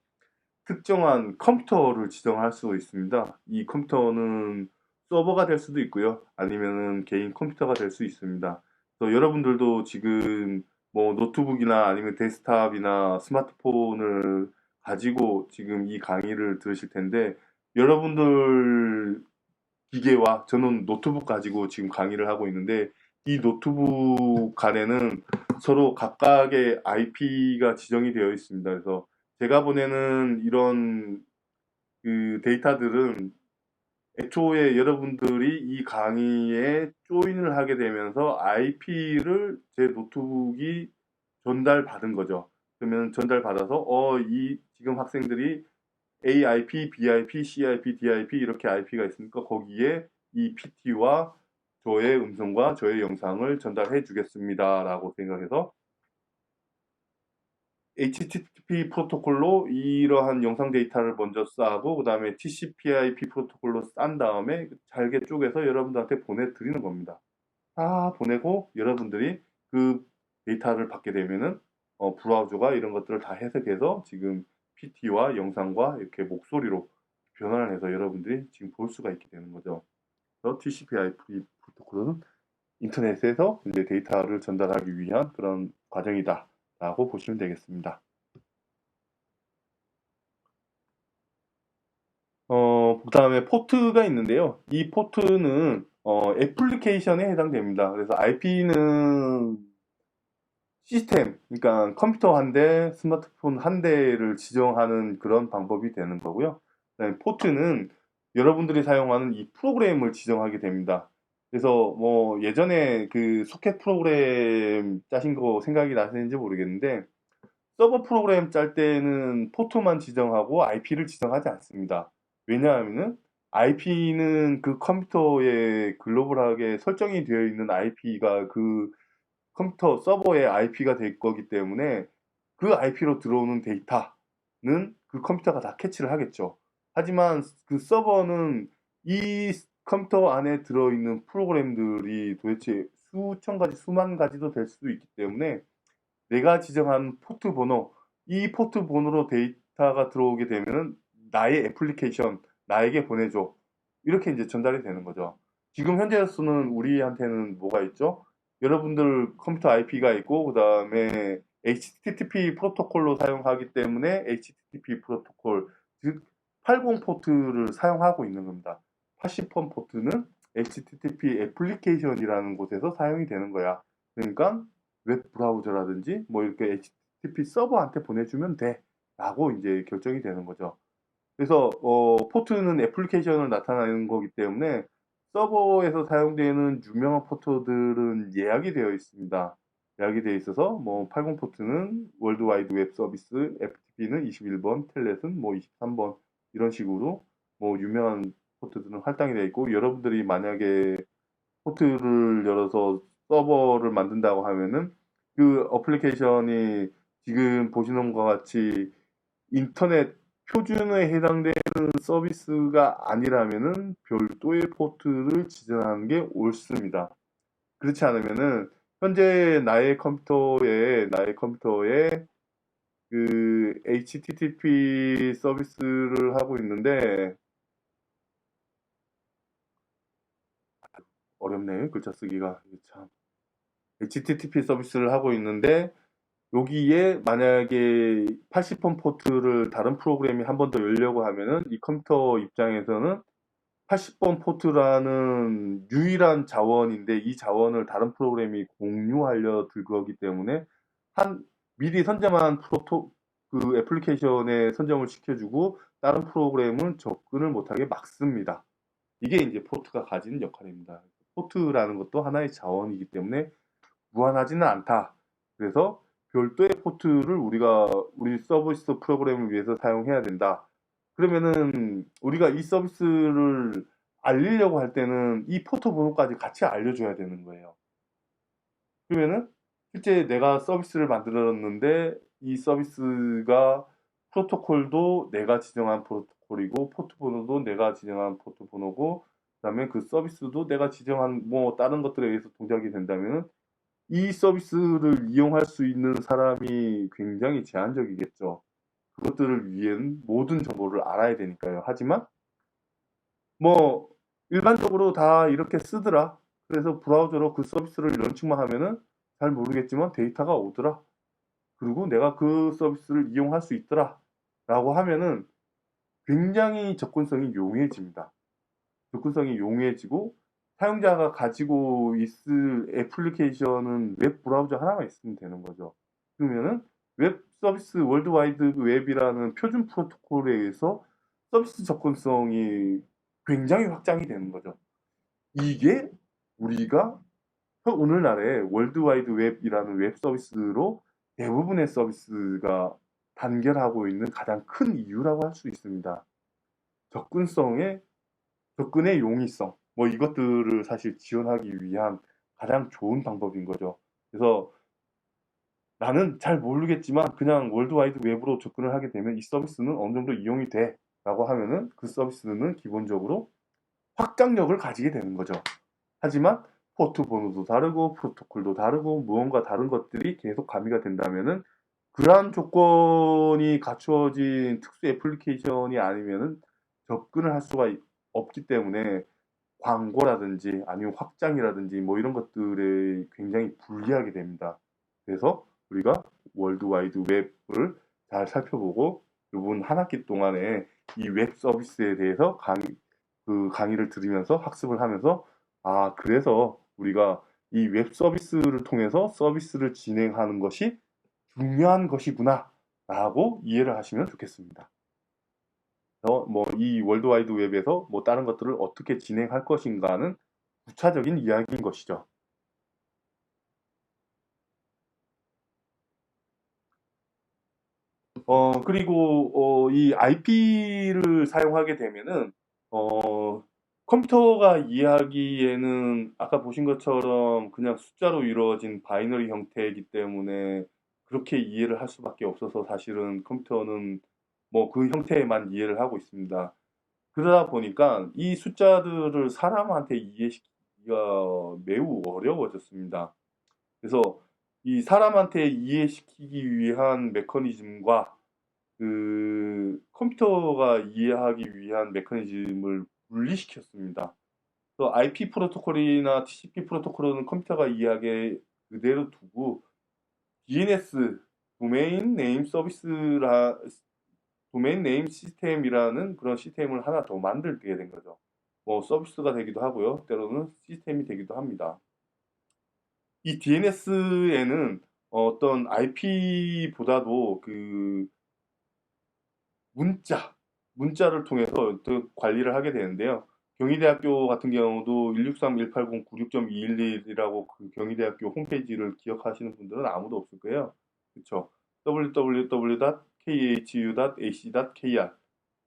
특정한 컴퓨터를 지정할 수 있습니다. 이 컴퓨터는 서버가 될 수도 있고요. 아니면은 개인 컴퓨터가 될 수 있습니다. 그래서 여러분들도 지금 뭐 노트북이나 아니면 데스크탑이나 스마트폰을 가지고 지금 이 강의를 들으실 텐데 여러분들 기계와 저는 노트북 가지고 지금 강의를 하고 있는데 이 노트북 간에는 서로 각각의 IP가 지정이 되어 있습니다. 그래서 제가 보내는 이런 그 데이터들은 애초에 여러분들이 이 강의에 조인을 하게 되면서 IP를 제 노트북이 전달받은 거죠. 그러면 전달받아서 이 지금 학생들이 AIP, BIP, CIP, DIP 이렇게 IP가 있으니까 거기에 이 PT와 저의 음성과 저의 영상을 전달해 주겠습니다라고 생각해서 HTTP 프로토콜로 이러한 영상 데이터를 먼저 싸고 그다음에 TCP/IP 프로토콜로 싼 다음에 잘게 쪼개서 여러분들한테 보내드리는 겁니다. 다 보내고 여러분들이 그 데이터를 받게 되면은 브라우저가 이런 것들을 다 해석해서 지금 PT와 영상과 이렇게 목소리로 변환을 해서 여러분들이 지금 볼 수가 있게 되는 거죠. 그래서 TCP/IP 프로토콜은 인터넷에서 이제 데이터를 전달하기 위한 그런 과정이다라고 보시면 되겠습니다. 그다음에 포트가 있는데요. 이 포트는 애플리케이션에 해당됩니다. 그래서 IP는 시스템, 그러니까 컴퓨터 한 대, 스마트폰 한 대를 지정하는 그런 방법이 되는 거고요. 그다음에 포트는 여러분들이 사용하는 이 프로그램을 지정하게 됩니다. 그래서 뭐 예전에 그 소켓 프로그램 짜신 거 생각이 나시는지 모르겠는데 서버 프로그램 짤 때는 포트만 지정하고 IP를 지정하지 않습니다. 왜냐하면은 IP는 그 컴퓨터에 글로벌하게 설정이 되어 있는 IP가 그 컴퓨터 서버의 IP가 될 거기 때문에 그 IP로 들어오는 데이터는 그 컴퓨터가 다 캐치를 하겠죠. 하지만 그 서버는 이 컴퓨터 안에 들어있는 프로그램들이 도대체 수천 가지, 수만 가지도 될 수도 있기 때문에 내가 지정한 포트 번호, 이 포트 번호로 데이터가 들어오게 되면은 나의 애플리케이션, 나에게 보내줘. 이렇게 이제 전달이 되는 거죠. 지금 현재로서는 우리한테는 뭐가 있죠? 여러분들 컴퓨터 IP가 있고, 그 다음에 HTTP 프로토콜로 사용하기 때문에 HTTP 프로토콜, 즉, 80 포트를 사용하고 있는 겁니다. 80번 포트는 HTTP 애플리케이션이라는 곳에서 사용이 되는 거야. 그러니까 웹 브라우저라든지 뭐 이렇게 HTTP 서버한테 보내주면 돼. 라고 이제 결정이 되는 거죠. 그래서 포트는 애플리케이션을 나타내는 거기 때문에 서버에서 사용되는 유명한 포트들은 예약이 되어 있습니다. 예약이 되어 있어서 뭐 80 포트는 월드 와이드 웹 서비스, FTP는 21번, 텔넷은 뭐 23번 이런 식으로 뭐 유명한 포트들은 할당이 되어 있고 여러분들이 만약에 포트를 열어서 서버를 만든다고 하면은 그 어플리케이션이 지금 보시는 것과 같이 인터넷 표준에 해당되는 서비스가 아니라면은 별도의 포트를 지정하는 게 옳습니다. 그렇지 않으면은 현재 나의 컴퓨터에 그 HTTP 서비스를 하고 있는데 어렵네요. 글자 쓰기가 참. HTTP 서비스를 하고 있는데 여기에 만약에 80번 포트를 다른 프로그램이 한 번 더 열려고 하면은 이 컴퓨터 입장에서는 80번 포트라는 유일한 자원인데 이 자원을 다른 프로그램이 공유하려 들 거기 때문에 한 미리 선점한 그 애플리케이션에 선점을 시켜주고 다른 프로그램은 접근을 못하게 막습니다. 이게 이제 포트가 가지는 역할입니다. 포트라는 것도 하나의 자원이기 때문에 무한하지는 않다. 그래서 별도의 포트를 우리 서비스 프로그램을 위해서 사용해야 된다. 그러면은 우리가 이 서비스를 알리려고 할 때는 이 포트 번호까지 같이 알려줘야 되는 거예요. 그러면은 실제 내가 서비스를 만들었는데 이 서비스가 프로토콜도 내가 지정한 프로토콜이고 포트 번호도 내가 지정한 포트 번호고 그다음에 그 서비스도 내가 지정한 뭐 다른 것들에 의해서 동작이 된다면은 이 서비스를 이용할 수 있는 사람이 굉장히 제한적이겠죠. 그것들을 위한 모든 정보를 알아야 되니까요. 하지만 뭐 일반적으로 다 이렇게 쓰더라. 그래서 브라우저로 그 서비스를 런칭만 하면은 잘 모르겠지만 데이터가 오더라. 그리고 내가 그 서비스를 이용할 수 있더라. 라고 하면은 굉장히 접근성이 용이해집니다. 접근성이 용이해지고 사용자가 가지고 있을 애플리케이션은 웹 브라우저 하나만 있으면 되는 거죠. 그러면은 웹 서비스 월드와이드 웹이라는 표준 프로토콜에 의해서 서비스 접근성이 굉장히 확장이 되는 거죠. 이게 우리가 오늘날의 월드와이드 웹이라는 웹 서비스로 대부분의 서비스가 단결하고 있는 가장 큰 이유라고 할 수 있습니다. 접근성의 접근의 용이성, 뭐 이것들을 사실 지원하기 위한 가장 좋은 방법인 거죠. 그래서 나는 잘 모르겠지만 그냥 월드와이드 웹으로 접근을 하게 되면 이 서비스는 어느 정도 이용이 돼 라고 하면은 그 서비스는 기본적으로 확장력을 가지게 되는 거죠. 하지만 포트 번호도 다르고 프로토콜도 다르고 무언가 다른 것들이 계속 가미가 된다면은 그러한 조건이 갖추어진 특수 애플리케이션이 아니면은 접근을 할 수가 없기 때문에 광고라든지 아니면 확장이라든지 뭐 이런 것들에 굉장히 불리하게 됩니다. 그래서 우리가 월드와이드 웹을 잘 살펴보고 이번 한 학기 동안에 이 웹 서비스에 대해서 강의를 들으면서 학습을 하면서 아, 그래서 우리가 이 웹 서비스를 통해서 서비스를 진행하는 것이 중요한 것이구나 라고 이해를 하시면 좋겠습니다. 뭐 이 월드와이드 웹에서 뭐 다른 것들을 어떻게 진행할 것인가는 부차적인 이야기인 것이죠. 그리고 이 IP를 사용하게 되면은 컴퓨터가 이해하기에는 아까 보신 것처럼 그냥 숫자로 이루어진 바이너리 형태이기 때문에 그렇게 이해를 할 수밖에 없어서 사실은 컴퓨터는 뭐 그 형태에만 이해를 하고 있습니다. 그러다 보니까 이 숫자들을 사람한테 이해시키기가 매우 어려워졌습니다. 그래서 이 사람한테 이해시키기 위한 메커니즘과 그 컴퓨터가 이해하기 위한 메커니즘을 분리시켰습니다. 그래서 IP 프로토콜이나 TCP 프로토콜은 컴퓨터가 이해하게 그대로 두고 DNS 도메인 네임 시스템이라는 그런 시스템을 하나 더 만들게 된 거죠. 뭐 서비스가 되기도 하고요. 때로는 시스템이 되기도 합니다. 이 DNS에는 어떤 IP보다도 그 문자, 문자를 통해서 또 관리를 하게 되는데요. 경희대학교 같은 경우도 163-180-96.211이라고 그 경희대학교 홈페이지를 기억하시는 분들은 아무도 없을 거예요. 그쵸? www.khu.ac.kr.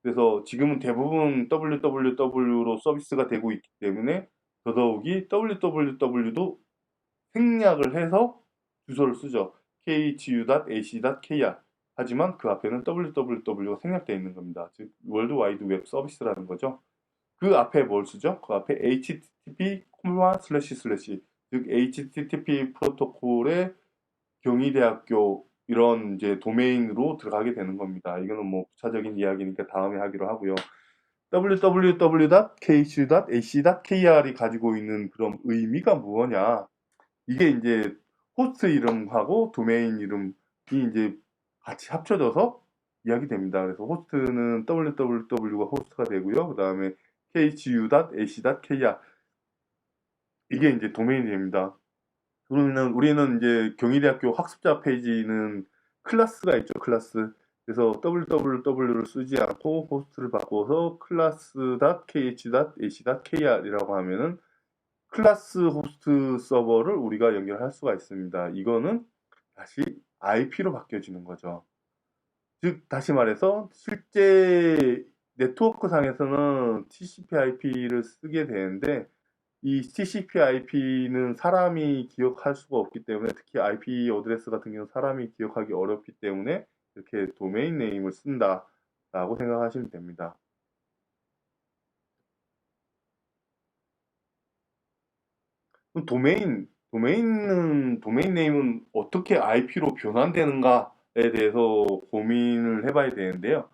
그래서 지금은 대부분 www로 서비스가 되고 있기 때문에 더더욱이 www도 생략을 해서 주소를 쓰죠. khu.ac.kr. 하지만 그 앞에는 www가 생략되어 있는 겁니다. 즉 월드 와이드 웹 서비스라는 거죠. 그 앞에 뭘 쓰죠? 그 앞에 http 즉 http 프로토콜의 경희대학교 이런 이제 도메인으로 들어가게 되는 겁니다. 이거는 뭐 부차적인 이야기니까 다음에 하기로 하고요. www.khu.ac.kr이 가지고 있는 그런 의미가 무엇냐? 이게 이제 호스트 이름하고 도메인 이름이 이제 같이 합쳐져서 이야기됩니다. 그래서 호스트는 www가 호스트가 되고요. 그 다음에 khu.ac.kr 이게 이제 도메인이 됩니다. 그러면은 우리는 이제 경희대학교 학습자 페이지는 클래스가 있죠, 클래스. 그래서 www를 쓰지 않고 호스트를 바꿔서 class.kh.ac.kr이라고 하면은 클래스 호스트 서버를 우리가 연결할 수가 있습니다. 이거는 다시 IP로 바뀌어지는 거죠. 즉, 다시 말해서 실제 네트워크 상에서는 TCP/IP를 쓰게 되는데 이 TCP/IP는 사람이 기억할 수가 없기 때문에 특히 IP 어드레스 같은 경우는 사람이 기억하기 어렵기 때문에 이렇게 도메인 네임을 쓴다라고 생각하시면 됩니다. 그럼 도메인 네임은 어떻게 IP로 변환되는가에 대해서 고민을 해봐야 되는데요.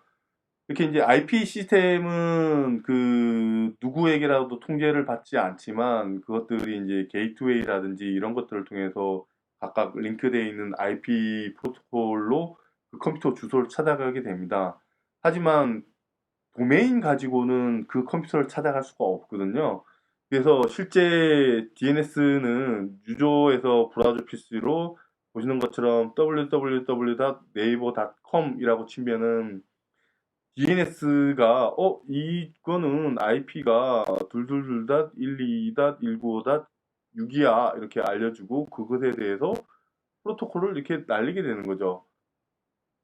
이렇게 이제 IP 시스템은 그 누구에게라도 통제를 받지 않지만 그것들이 이제 게이트웨이라든지 이런 것들을 통해서 각각 링크되어 있는 IP 프로토콜로 그 컴퓨터 주소를 찾아가게 됩니다. 하지만 도메인 가지고는 그 컴퓨터를 찾아갈 수가 없거든요. 그래서 실제 DNS는 유저에서 브라우저 PC로 보시는 것처럼 www.naver.com이라고 치면은 DNS가 이거는 IP가 222.12.195.6이야 이렇게 알려주고 그것에 대해서 프로토콜을 이렇게 날리게 되는 거죠.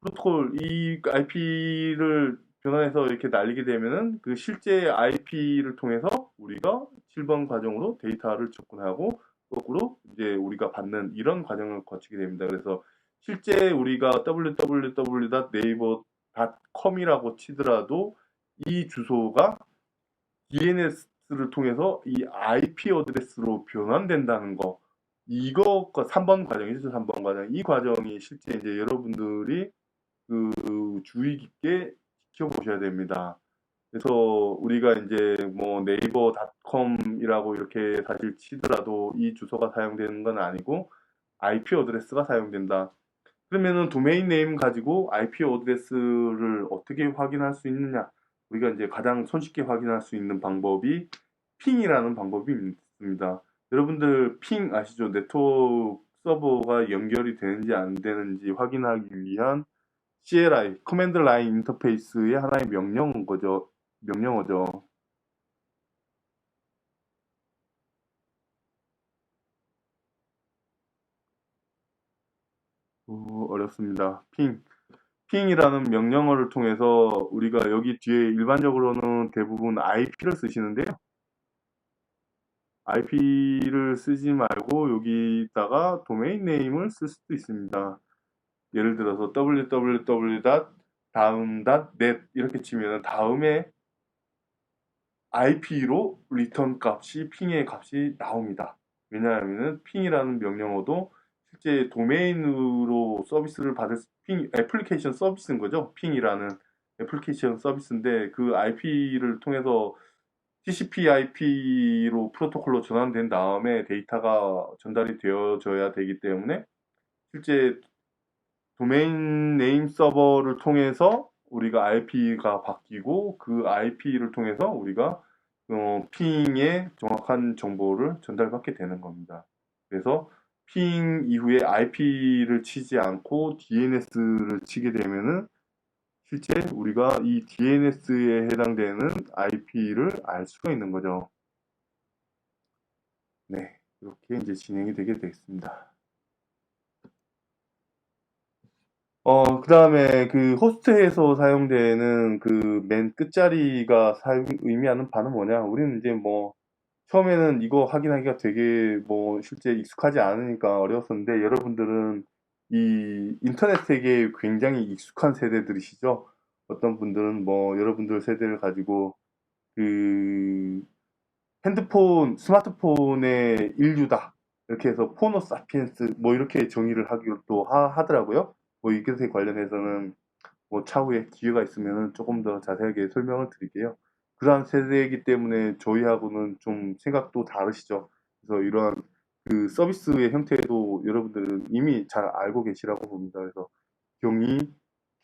프로토콜 이 IP를 변환해서 이렇게 날리게 되면은 그 실제 IP를 통해서 우리가 7번 과정으로 데이터를 접근하고 거꾸로 이제 우리가 받는 이런 과정을 거치게 됩니다. 그래서 실제 우리가 www.naver.com이라고 치더라도 이 주소가 DNS를 통해서 이 IP 어드레스로 변환된다는 거. 이거가 3번 과정이죠, 3번 과정. 이 과정이 실제 이제 여러분들이 그 주의 깊게 지켜보셔야 됩니다. 그래서 우리가 이제 뭐 네이버닷컴이라고 이렇게 사실 치더라도 이 주소가 사용되는 건 아니고 IP 어드레스가 사용된다. 그러면은 도메인 네임 가지고 IP 어드레스를 어떻게 확인할 수 있느냐? 우리가 이제 가장 손쉽게 확인할 수 있는 방법이 핑이라는 방법이 있습니다. 여러분들 핑 아시죠? 네트워크 서버가 연결이 되는지 안 되는지 확인하기 위한 CLI, 커맨드 라인 인터페이스의 하나의 명령어죠. 어렵습니다. 핑이라는 명령어를 통해서 우리가 여기 뒤에 일반적으로는 대부분 IP를 쓰시는데요. IP를 쓰지 말고 여기다가 도메인 네임을 쓸 수도 있습니다. 예를 들어서 www.daum.net 이렇게 치면 다음에 IP로 리턴 값이 핑의 값이 나옵니다. 왜냐하면 핑이라는 명령어도 실제 도메인으로 서비스를 받을 애플리케이션 서비스인 거죠. 핑이라는 애플리케이션 서비스인데 그 IP를 통해서 TCP/IP로 프로토콜로 전환된 다음에 데이터가 전달이 되어져야 되기 때문에 실제 도메인 네임 서버를 통해서 우리가 IP가 바뀌고 그 IP를 통해서 우리가 핑의 정확한 정보를 전달받게 되는 겁니다. 그래서 핑 이후에 IP를 치지 않고 DNS를 치게 되면은 실제 우리가 이 DNS에 해당되는 IP를 알 수가 있는 거죠. 네, 이렇게 이제 진행이 되게 되겠습니다. 그 다음에 그 호스트에서 사용되는 그 맨 끝자리가 의미하는 바는 뭐냐? 우리는 이제 뭐 처음에는 이거 확인하기가 되게 뭐 실제 익숙하지 않으니까 어려웠었는데 여러분들은 이 인터넷 세계에 굉장히 익숙한 세대들이시죠? 어떤 분들은 뭐 여러분들 세대를 가지고 그 핸드폰, 스마트폰의 인류다. 이렇게 해서 포노 사피엔스 뭐 이렇게 정의를 하기로 또 하더라고요. 뭐 이것에 관련해서는 뭐 차후에 기회가 있으면 조금 더 자세하게 설명을 드릴게요. 그러한 세대이기 때문에 저희하고는 좀 생각도 다르시죠. 그래서 이러한 그 서비스의 형태도 여러분들은 이미 잘 알고 계시라고 봅니다. 그래서 경위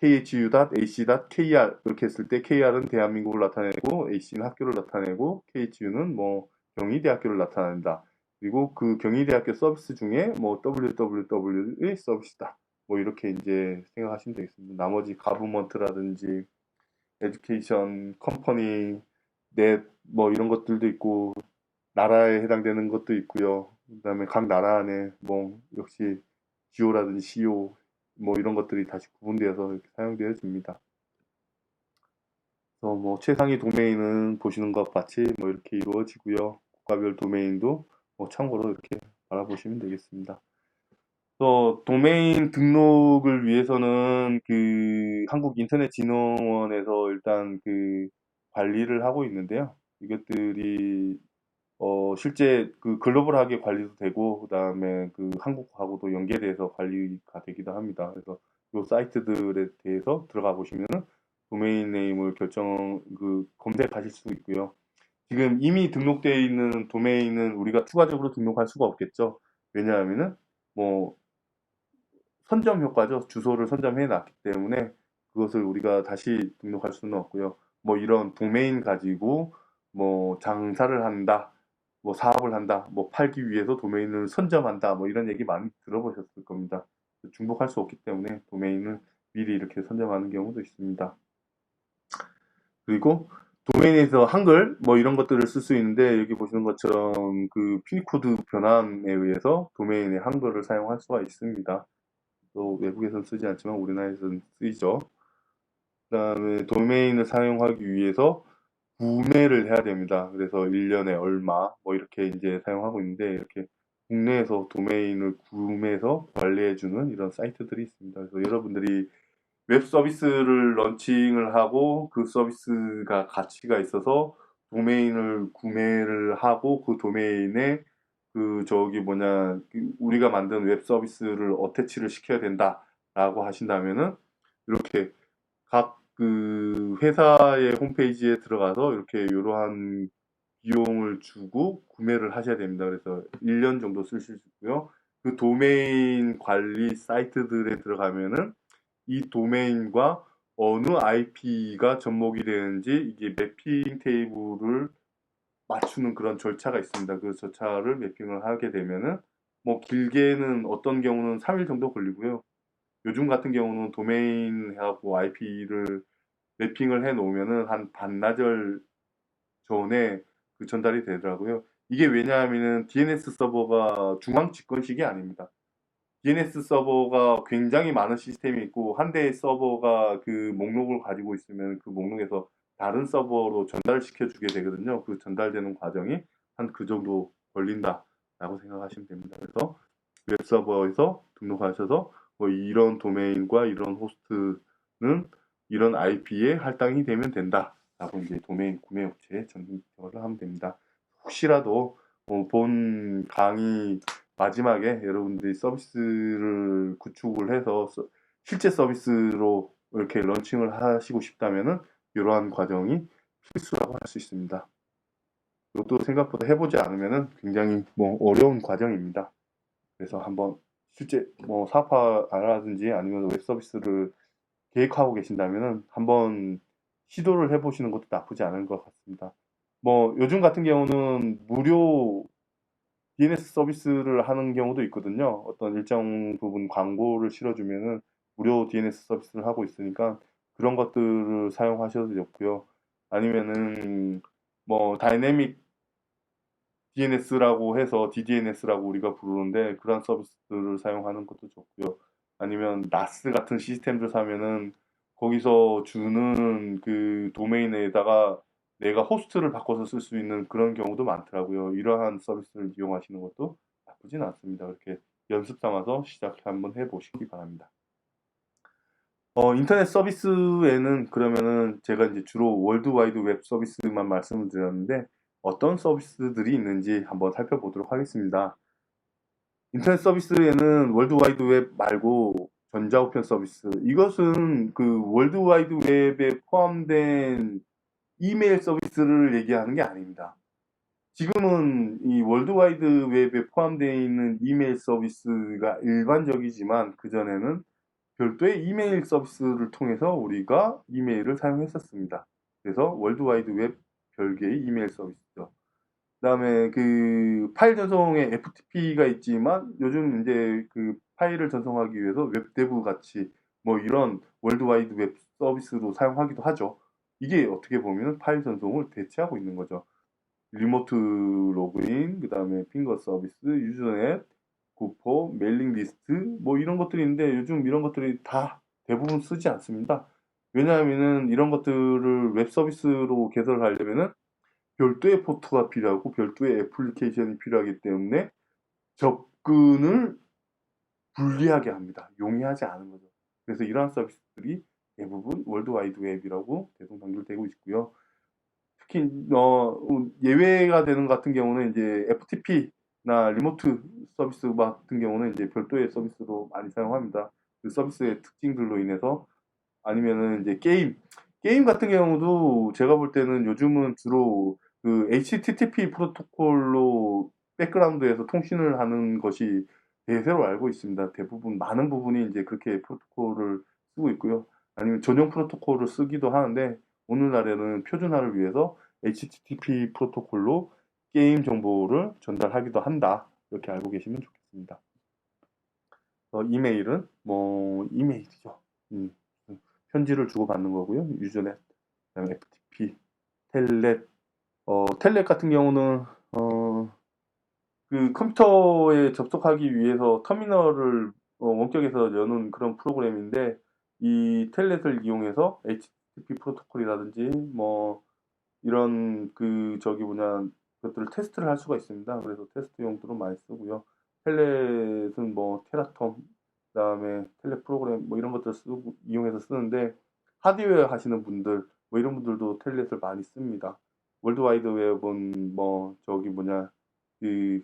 khu.ac.kr 이렇게 했을 때 KR은 대한민국을 나타내고 AC는 학교를 나타내고 KHU는 뭐 경희대학교를 나타낸다. 그리고 그 경희대학교 서비스 중에 뭐 www의 서비스다. 뭐 이렇게 이제 생각하시면 되겠습니다. 나머지 가브먼트라든지 에듀케이션, 컴퍼니, 넷, 뭐 이런 것들도 있고 나라에 해당되는 것도 있고요. 그다음에 각 나라 안에 뭐 역시 GO라든지 CO 뭐 이런 것들이 다시 구분되어서 이렇게 사용되어집니다. 그래서 뭐 최상위 도메인은 보시는 것 같이 뭐 이렇게 이루어지고요. 국가별 도메인도 뭐 참고로 이렇게 알아보시면 되겠습니다. 또 도메인 등록을 위해서는 그 한국인터넷진흥원에서 일단 그 관리를 하고 있는데요. 이것들이 실제 그 글로벌하게 관리도 되고 그다음에 그 한국하고도 연계돼서 관리가 되기도 합니다. 그래서 이 사이트들에 대해서 들어가 보시면은 도메인 네임을 검색하실 수 있고요. 지금 이미 등록되어 있는 도메인은 우리가 추가적으로 등록할 수가 없겠죠. 왜냐하면은 뭐 선점 효과죠. 주소를 선점해 놨기 때문에 그것을 우리가 다시 등록할 수는 없고요. 뭐 이런 도메인 가지고 뭐 장사를 한다, 뭐 사업을 한다, 뭐 팔기 위해서 도메인을 선점한다, 뭐 이런 얘기 많이 들어보셨을 겁니다. 중복할 수 없기 때문에 도메인을 미리 이렇게 선점하는 경우도 있습니다. 그리고 도메인에서 한글 뭐 이런 것들을 쓸 수 있는데 여기 보시는 것처럼 그 피니코드 변환에 의해서 도메인의 한글을 사용할 수가 있습니다. 또 외국에서는 쓰지 않지만 우리나라에서는 쓰이죠. 그 다음에 도메인을 사용하기 위해서 구매를 해야 됩니다. 그래서 1년에 얼마 뭐 이렇게 이제 사용하고 있는데 이렇게 국내에서 도메인을 구매해서 관리해주는 이런 사이트들이 있습니다. 그래서 여러분들이 웹 서비스를 런칭을 하고 그 서비스가 가치가 있어서 도메인을 구매를 하고 그 도메인에 그 저기 뭐냐 우리가 만든 웹 서비스를 어태치를 시켜야 된다라고 하신다면은 이렇게 각 그 회사의 홈페이지에 들어가서 이렇게 이러한 비용을 주고 구매를 하셔야 됩니다. 그래서 1년 정도 쓰실 수 있고요. 그 도메인 관리 사이트들에 들어가면은 이 도메인과 어느 IP가 접목이 되는지 이게 매핑 테이블을 맞추는 그런 절차가 있습니다. 그 절차를 매핑을 하게 되면은 뭐 길게는 어떤 경우는 3일 정도 걸리고요. 요즘 같은 경우는 도메인하고 IP를 매핑을 해 놓으면은 한 반나절 전에 그 전달이 되더라고요. 이게 왜냐하면은 DNS 서버가 중앙 집권식이 아닙니다. DNS 서버가 굉장히 많은 시스템이 있고 한 대의 서버가 그 목록을 가지고 있으면 그 목록에서 다른 서버로 전달시켜 주게 되거든요. 그 전달되는 과정이 한 그 정도 걸린다라고 생각하시면 됩니다. 그래서 웹 서버에서 등록하셔서 뭐 이런 도메인과 이런 호스트는 이런 IP에 할당이 되면 된다라고 이제 도메인 구매 업체에 전송을 하면 됩니다. 혹시라도 본 강의 마지막에 여러분들이 서비스를 구축을 해서 실제 서비스로 이렇게 런칭을 하시고 싶다면은 이러한 과정이 필수라고 할 수 있습니다. 이것도 생각보다 해보지 않으면은 굉장히 뭐 어려운 과정입니다. 그래서 한번 실제 뭐 사업화라든지 아니면 웹 서비스를 계획하고 계신다면은 한번 시도를 해보시는 것도 나쁘지 않은 것 같습니다. 뭐 요즘 같은 경우는 무료 DNS 서비스를 하는 경우도 있거든요. 어떤 일정 부분 광고를 실어주면은 무료 DNS 서비스를 하고 있으니까 그런 것들을 사용하셔도 좋고요. 아니면은 뭐 다이내믹 DNS라고 해서 DDNS라고 우리가 부르는데 그런 서비스를 사용하는 것도 좋고요. 아니면 나스 같은 시스템들 사면은 거기서 주는 그 도메인에다가 내가 호스트를 바꿔서 쓸 수 있는 그런 경우도 많더라고요. 이러한 서비스를 이용하시는 것도 나쁘진 않습니다. 그렇게 연습 삼아서 시작 한번 해보시기 바랍니다. 인터넷 서비스에는 그러면은 제가 이제 주로 월드와이드 웹 서비스만 말씀을 드렸는데 어떤 서비스들이 있는지 한번 살펴보도록 하겠습니다. 인터넷 서비스에는 월드와이드 웹 말고 전자우편 서비스. 이것은 그 월드와이드 웹에 포함된 이메일 서비스를 얘기하는 게 아닙니다. 지금은 이 월드와이드 웹에 포함되어 있는 이메일 서비스가 일반적이지만 그전에는 별도의 이메일 서비스를 통해서 우리가 이메일을 사용했었습니다. 그래서 월드와이드 웹 별개의 이메일 서비스죠. 그다음에 그 파일 전송에 FTP가 있지만 요즘 이제 그 파일을 전송하기 위해서 웹데브 같이 뭐 이런 월드와이드 웹 서비스로 사용하기도 하죠. 이게 어떻게 보면 파일 전송을 대체하고 있는 거죠. 리모트 로그인, 그다음에 핑거 서비스, 유저넷, 구포, 메일링 리스트 뭐 이런 것들이 있는데 요즘 이런 것들이 다 대부분 쓰지 않습니다. 왜냐하면은 이런 것들을 웹 서비스로 개설하려면은 별도의 포트가 필요하고 별도의 애플리케이션이 필요하기 때문에 접근을 불리하게 합니다. 용이하지 않은 거죠. 그래서 이러한 서비스들이 대부분 월드와이드 웹이라고 대동단결되고 있고요. 특히 예외가 되는 것 같은 경우는 이제 FTP나 리모트 서비스 같은 경우는 이제 별도의 서비스로 많이 사용합니다. 그 서비스의 특징들로 인해서 아니면은 이제 게임 같은 경우도 제가 볼 때는 요즘은 주로 그 HTTP 프로토콜로 백그라운드에서 통신을 하는 것이 대세로 알고 있습니다. 대부분 많은 부분이 이제 그렇게 프로토콜을 쓰고 있고요. 아니면 전용 프로토콜을 쓰기도 하는데 오늘날에는 표준화를 위해서 HTTP 프로토콜로 게임 정보를 전달하기도 한다. 이렇게 알고 계시면 좋겠습니다. 이메일은 뭐 이메일이죠. 음, 편지를 주고받는 거고요. 유저넷, 그다음에 FTP, 텔넷. 텔넷 같은 경우는 그 컴퓨터에 접속하기 위해서 터미널을 원격에서 여는 그런 프로그램인데 이 텔넷을 이용해서 HTTP 프로토콜이라든지 뭐 이런 그 저기 뭐냐 것들을 테스트를 할 수가 있습니다. 그래서 테스트 용도로 많이 쓰고요. 텔넷은 뭐 테라톰 그다음에 텔넷 프로그램 뭐 이런 것들 쓰고 이용해서 쓰는데 하드웨어 하시는 분들 뭐 이런 분들도 텔넷을 많이 씁니다. 월드와이드 웹은 뭐 저기 뭐냐 그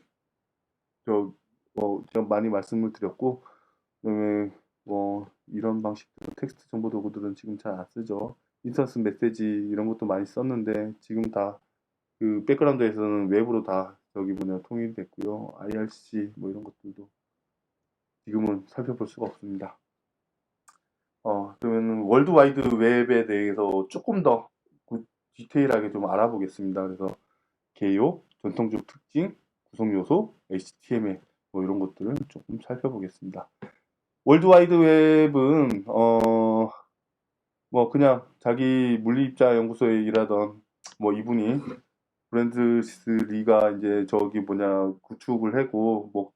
저 뭐 제가 많이 말씀을 드렸고 그다음에 뭐 이런 방식으로 텍스트 정보 도구들은 지금 잘 안 쓰죠. 인스턴스 메시지 이런 것도 많이 썼는데 지금 다 그 백그라운드에서는 웹으로 다 저기 뭐냐 통일이 됐고요. IRC 뭐 이런 것들도 지금은 살펴볼 수가 없습니다. 그러면 월드와이드 웹에 대해서 조금 더 디테일하게 좀 알아보겠습니다. 그래서 개요, 전통적 특징, 구성 요소, HTML 뭐 이런 것들을 조금 살펴보겠습니다. 월드와이드 웹은 뭐 그냥 자기 물리입자 연구소에 일하던 뭐 이분이 브랜드스 리가 이제 저기 뭐냐 구축을 하고 뭐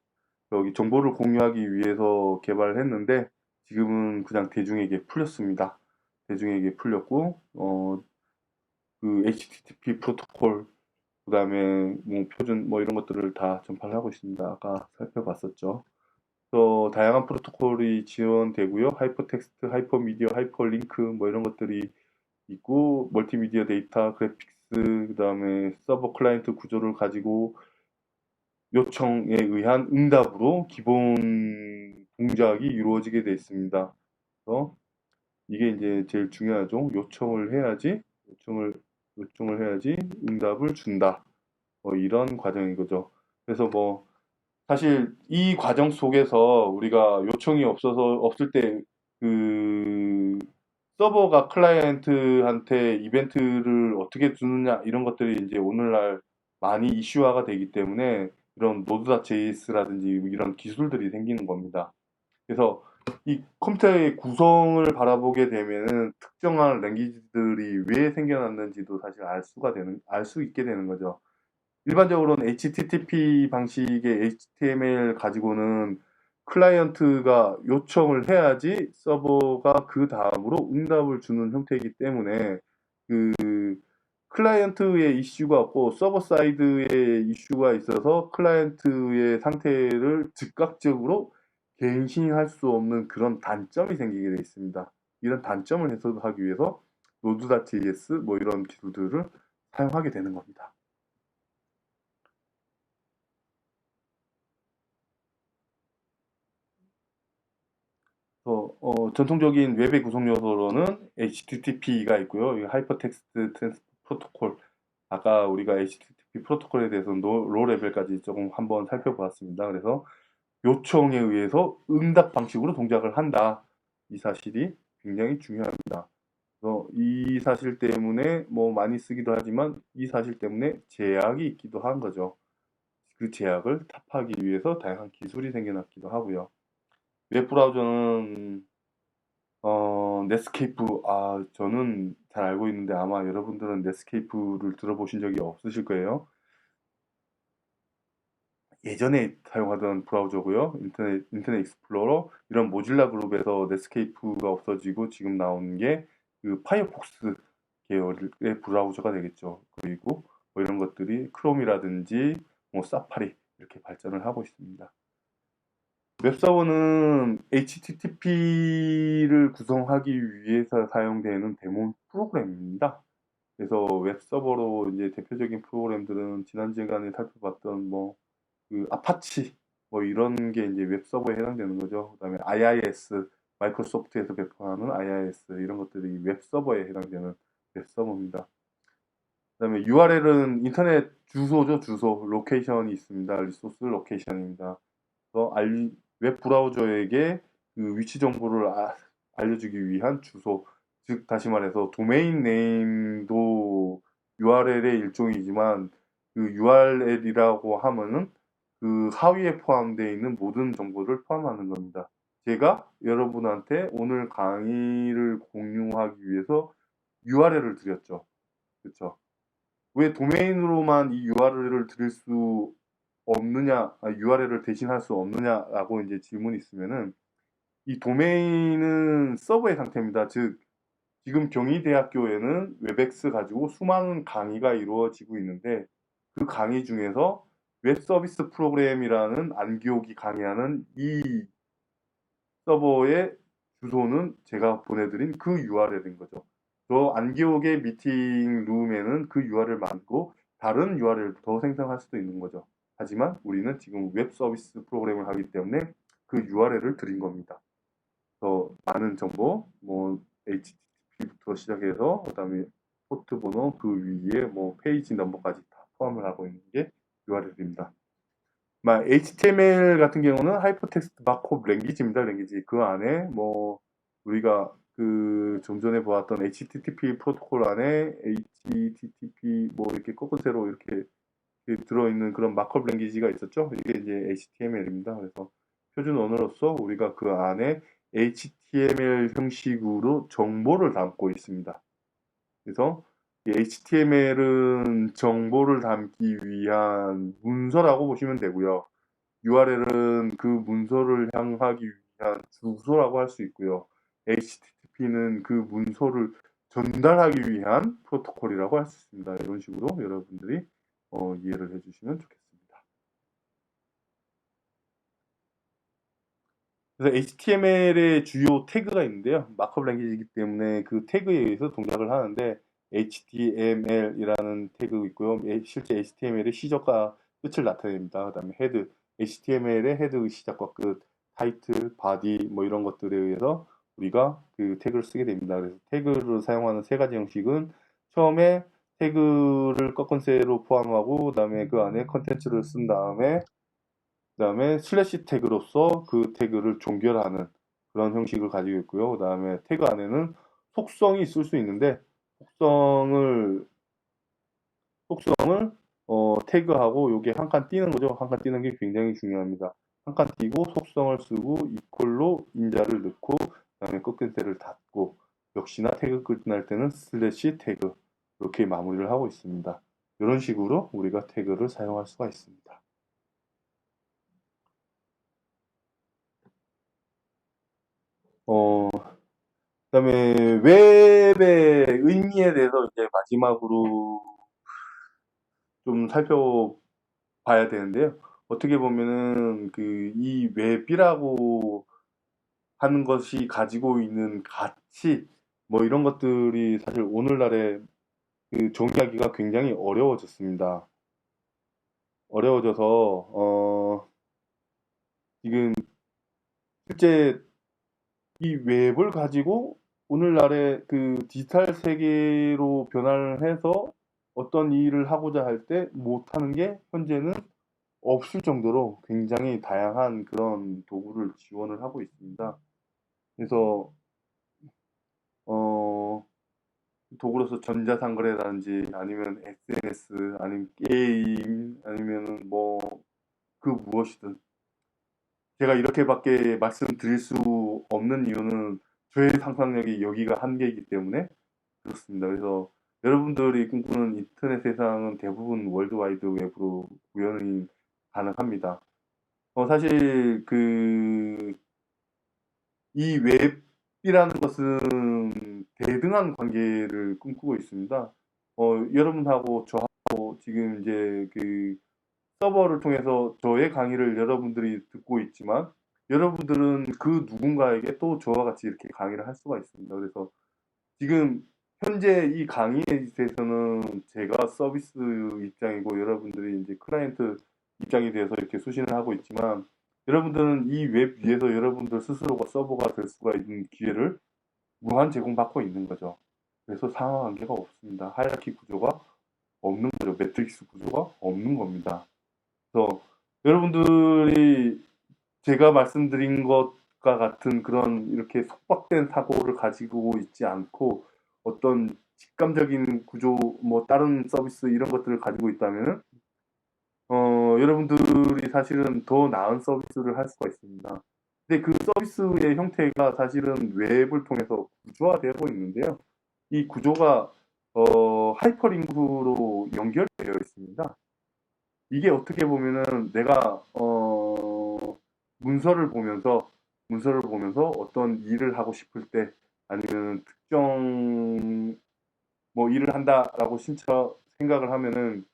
여기 정보를 공유하기 위해서 개발을 했는데 지금은 그냥 대중에게 풀렸습니다. 대중에게 풀렸고 그 HTTP 프로토콜 그다음에 뭐 표준 뭐 이런 것들을 다 전파를 하고 있습니다. 아까 살펴봤었죠. 또 다양한 프로토콜이 지원되고요. 하이퍼텍스트, 하이퍼미디어, 하이퍼링크 뭐 이런 것들이 있고 멀티미디어 데이터, 그래픽스, 그다음에 서버 클라이언트 구조를 가지고 요청에 의한 응답으로 기본 동작이 이루어지게 되어 있습니다. 그래서 이게 이제 제일 중요하죠. 요청을 해야지 응답을 준다. 뭐 이런 과정인 거죠. 그래서 뭐 사실 이 과정 속에서 우리가 요청이 없을 때 그 서버가 클라이언트한테 이벤트를 어떻게 주느냐 이런 것들이 이제 오늘날 많이 이슈화가 되기 때문에 이런 노드.js라든지 이런 기술들이 생기는 겁니다. 그래서 이 컴퓨터의 구성을 바라보게 되면은 특정한 랭귀지들이 왜 생겨났는지도 사실 알 수 있게 되는 거죠. 일반적으로는 HTTP 방식의 HTML 가지고는 클라이언트가 요청을 해야지 서버가 그 다음으로 응답을 주는 형태이기 때문에 그 클라이언트의 이슈가 없고 서버 사이드의 이슈가 있어서 클라이언트의 상태를 즉각적으로 갱신할 수 없는 그런 단점이 생기게 되어 있습니다. 이런 단점을 해소하기 위해서 Node.js 뭐 이런 기술들을 사용하게 되는 겁니다. 전통적인 웹의 구성 요소로는 HTTP가 있고요. 이 하이퍼텍스트 트랜스포 프로토콜. 아까 우리가 HTTP 프로토콜에 대해서 로 레벨까지 조금 한번 살펴보았습니다. 그래서 요청에 의해서 응답 방식으로 동작을 한다. 이 사실이 굉장히 중요합니다. 그래서 이 사실 때문에 뭐 많이 쓰기도 하지만 이 사실 때문에 제약이 있기도 한 거죠. 그 제약을 타파하기 위해서 다양한 기술이 생겨났기도 하고요. 웹 브라우저는 넷스케이프, 저는 잘 알고 있는데 아마 여러분들은 넷스케이프를 들어보신 적이 없으실 거예요. 예전에 사용하던 브라우저고요. 인터넷 익스플로러, 이런 모질라 그룹에서 넷스케이프가 없어지고 지금 나온 게 그 파이어폭스 계열의 브라우저가 되겠죠. 그리고 뭐 이런 것들이 크롬이라든지 뭐 사파리 이렇게 발전을 하고 있습니다. 웹서버는 HTTP를 구성하기 위해서 사용되는 데모 프로그램입니다. 그래서 웹서버로 이제 대표적인 프로그램들은 지난 시간에 살펴봤던 뭐 그 아파치 뭐 이런 게 이제 웹서버에 해당되는 거죠. 그다음에 IIS, 마이크로소프트에서 배포하는 IIS 이런 것들이 웹서버에 해당되는 웹서버입니다. 그다음에 URL은 인터넷 주소죠. 주소 로케이션이 있습니다. 리소스 로케이션입니다. 그래서 웹 브라우저에게 그 위치 정보를 알려주기 위한 주소, 즉 다시 말해서 도메인 네임도 URL의 일종이지만 그 URL이라고 하면은 그 하위에 포함되어 있는 모든 정보를 포함하는 겁니다. 제가 여러분한테 오늘 강의를 공유하기 위해서 URL을 드렸죠. 그렇죠? 왜 도메인으로만 이 URL을 드릴 수 없느냐, URL을 대신할 수 없느냐라고 이제 질문이 있으면은 이 도메인은 서버의 상태입니다. 즉 지금 경희대학교에는 웹엑스 가지고 수많은 강의가 이루어지고 있는데 그 강의 중에서 웹 서비스 프로그램이라는 안기옥이 강의하는 이 서버의 주소는 제가 보내드린 그 URL인 거죠. 저 안기옥의 미팅 룸에는 그 URL 말고 다른 URL 더 생성할 수도 있는 거죠. 하지만 우리는 지금 웹 서비스 프로그램을 하기 때문에 그 URL을 드린 겁니다. 더 많은 정보, 뭐 HTTP부터 시작해서 그다음에 포트 번호 그 위에 뭐 페이지 넘버까지 다 포함을 하고 있는 게 URL입니다. HTML 같은 경우는 하이퍼텍스트 마크업 랭귀지입니다. 랭귀지 그 안에 뭐 우리가 그 좀 전에 보았던 HTTP 프로토콜 안에 HTTP 뭐 이렇게 거꾸로 이렇게 들어있는 그런 마크업 랭귀지가 있었죠. 이게 이제 HTML입니다. 그래서 표준 언어로서 우리가 그 안에 HTML 형식으로 정보를 담고 있습니다. 그래서 HTML은 정보를 담기 위한 문서라고 보시면 되고요. URL은 그 문서를 향하기 위한 주소라고 할 수 있고요. HTTP는 그 문서를 전달하기 위한 프로토콜이라고 할 수 있습니다. 이런 식으로 여러분들이 이해를 해주시면 좋겠습니다. 그래서 HTML의 주요 태그가 있는데요. 마크업 랭귀지이기 때문에 그 태그에 의해서 동작을 하는데 HTML이라는 태그 있고요. 실제 HTML의 시작과 끝을 나타냅니다. 그다음에 헤드, HTML의 헤드 시작과 끝, 타이틀, 바디 뭐 이런 것들에 의해서 우리가 그 태그를 쓰게 됩니다. 그래서 태그를 사용하는 세 가지 형식은 처음에 태그를 꺾은세로 포함하고 그다음에 그 안에 컨텐츠를 쓴 다음에 그다음에 슬래시 태그로서 그 태그를 종결하는 그런 형식을 가지고 있고요. 그다음에 태그 안에는 속성이 있을 수 있는데 속성을 속성을 태그하고 요게 한 칸 띄는 거죠. 한 칸 띄는 게 굉장히 중요합니다. 한 칸 띄고 속성을 쓰고 이퀄로 인자를 넣고 그다음에 끝끈대를 닫고 역시나 태그 끝날 때는 슬래시 태그 이렇게 마무리를 하고 있습니다. 이런 식으로 우리가 태그를 사용할 수가 있습니다. 그다음에 웹의 의미에 대해서 이제 마지막으로 좀 살펴봐야 되는데요. 어떻게 보면은 그 이 웹이라고 하는 것이 가지고 있는 가치 뭐 이런 것들이 사실 오늘날에 그 정의하기가 굉장히 어려워졌습니다. 어려워져서 지금 실제 이 웹을 가지고 오늘날의 그 디지털 세계로 변화를 해서 어떤 일을 하고자 할 때 못하는 게 현재는 없을 정도로 굉장히 다양한 그런 도구를 지원을 하고 있습니다. 그래서 어, 도구로서 전자상거래라든지 아니면 SNS 아니면 게임 아니면은 뭐 그 무엇이든 제가 이렇게밖에 말씀드릴 수 없는 이유는 저의 상상력이 여기가 한계이기 때문에 그렇습니다. 그래서 여러분들이 꿈꾸는 인터넷 세상은 대부분 월드와이드 웹으로 구현이 가능합니다. 사실 이 웹이라는 것은 대등한 관계를 꿈꾸고 있습니다. 여러분하고 저하고 지금 이제 그 서버를 통해서 저의 강의를 여러분들이 듣고 있지만 여러분들은 그 누군가에게 또 저와 같이 이렇게 강의를 할 수가 있습니다. 그래서 지금 현재 이 강의에 대해서는 제가 서비스 입장이고 여러분들이 이제 클라이언트 입장이 돼서 이렇게 수신을 하고 있지만 여러분들은 이 웹 위에서 여러분들 스스로가 서버가 될 수가 있는 기회를 무한 제공받고 있는 거죠. 그래서 상하 관계가 없습니다. 하이라키 구조가 없는 거죠. 매트릭스 구조가 없는 겁니다. 그래서 여러분들이 제가 말씀드린 것과 같은 그런 이렇게 속박된 사고를 가지고 있지 않고 어떤 직감적인 구조, 뭐 다른 서비스 이런 것들을 가지고 있다면 여러분들이 사실은 더 나은 서비스를 할 수가 있습니다. 근데 그 서비스의 형태가 사실은 웹을 통해서 구조화되고 있는데요. 이 구조가 하이퍼링크로 연결되어 있습니다. 이게 어떻게 보면은 내가 문서를 보면서 어떤 일을 하고 싶을 때 아니면 특정 뭐 일을 한다라고 생각을 하면은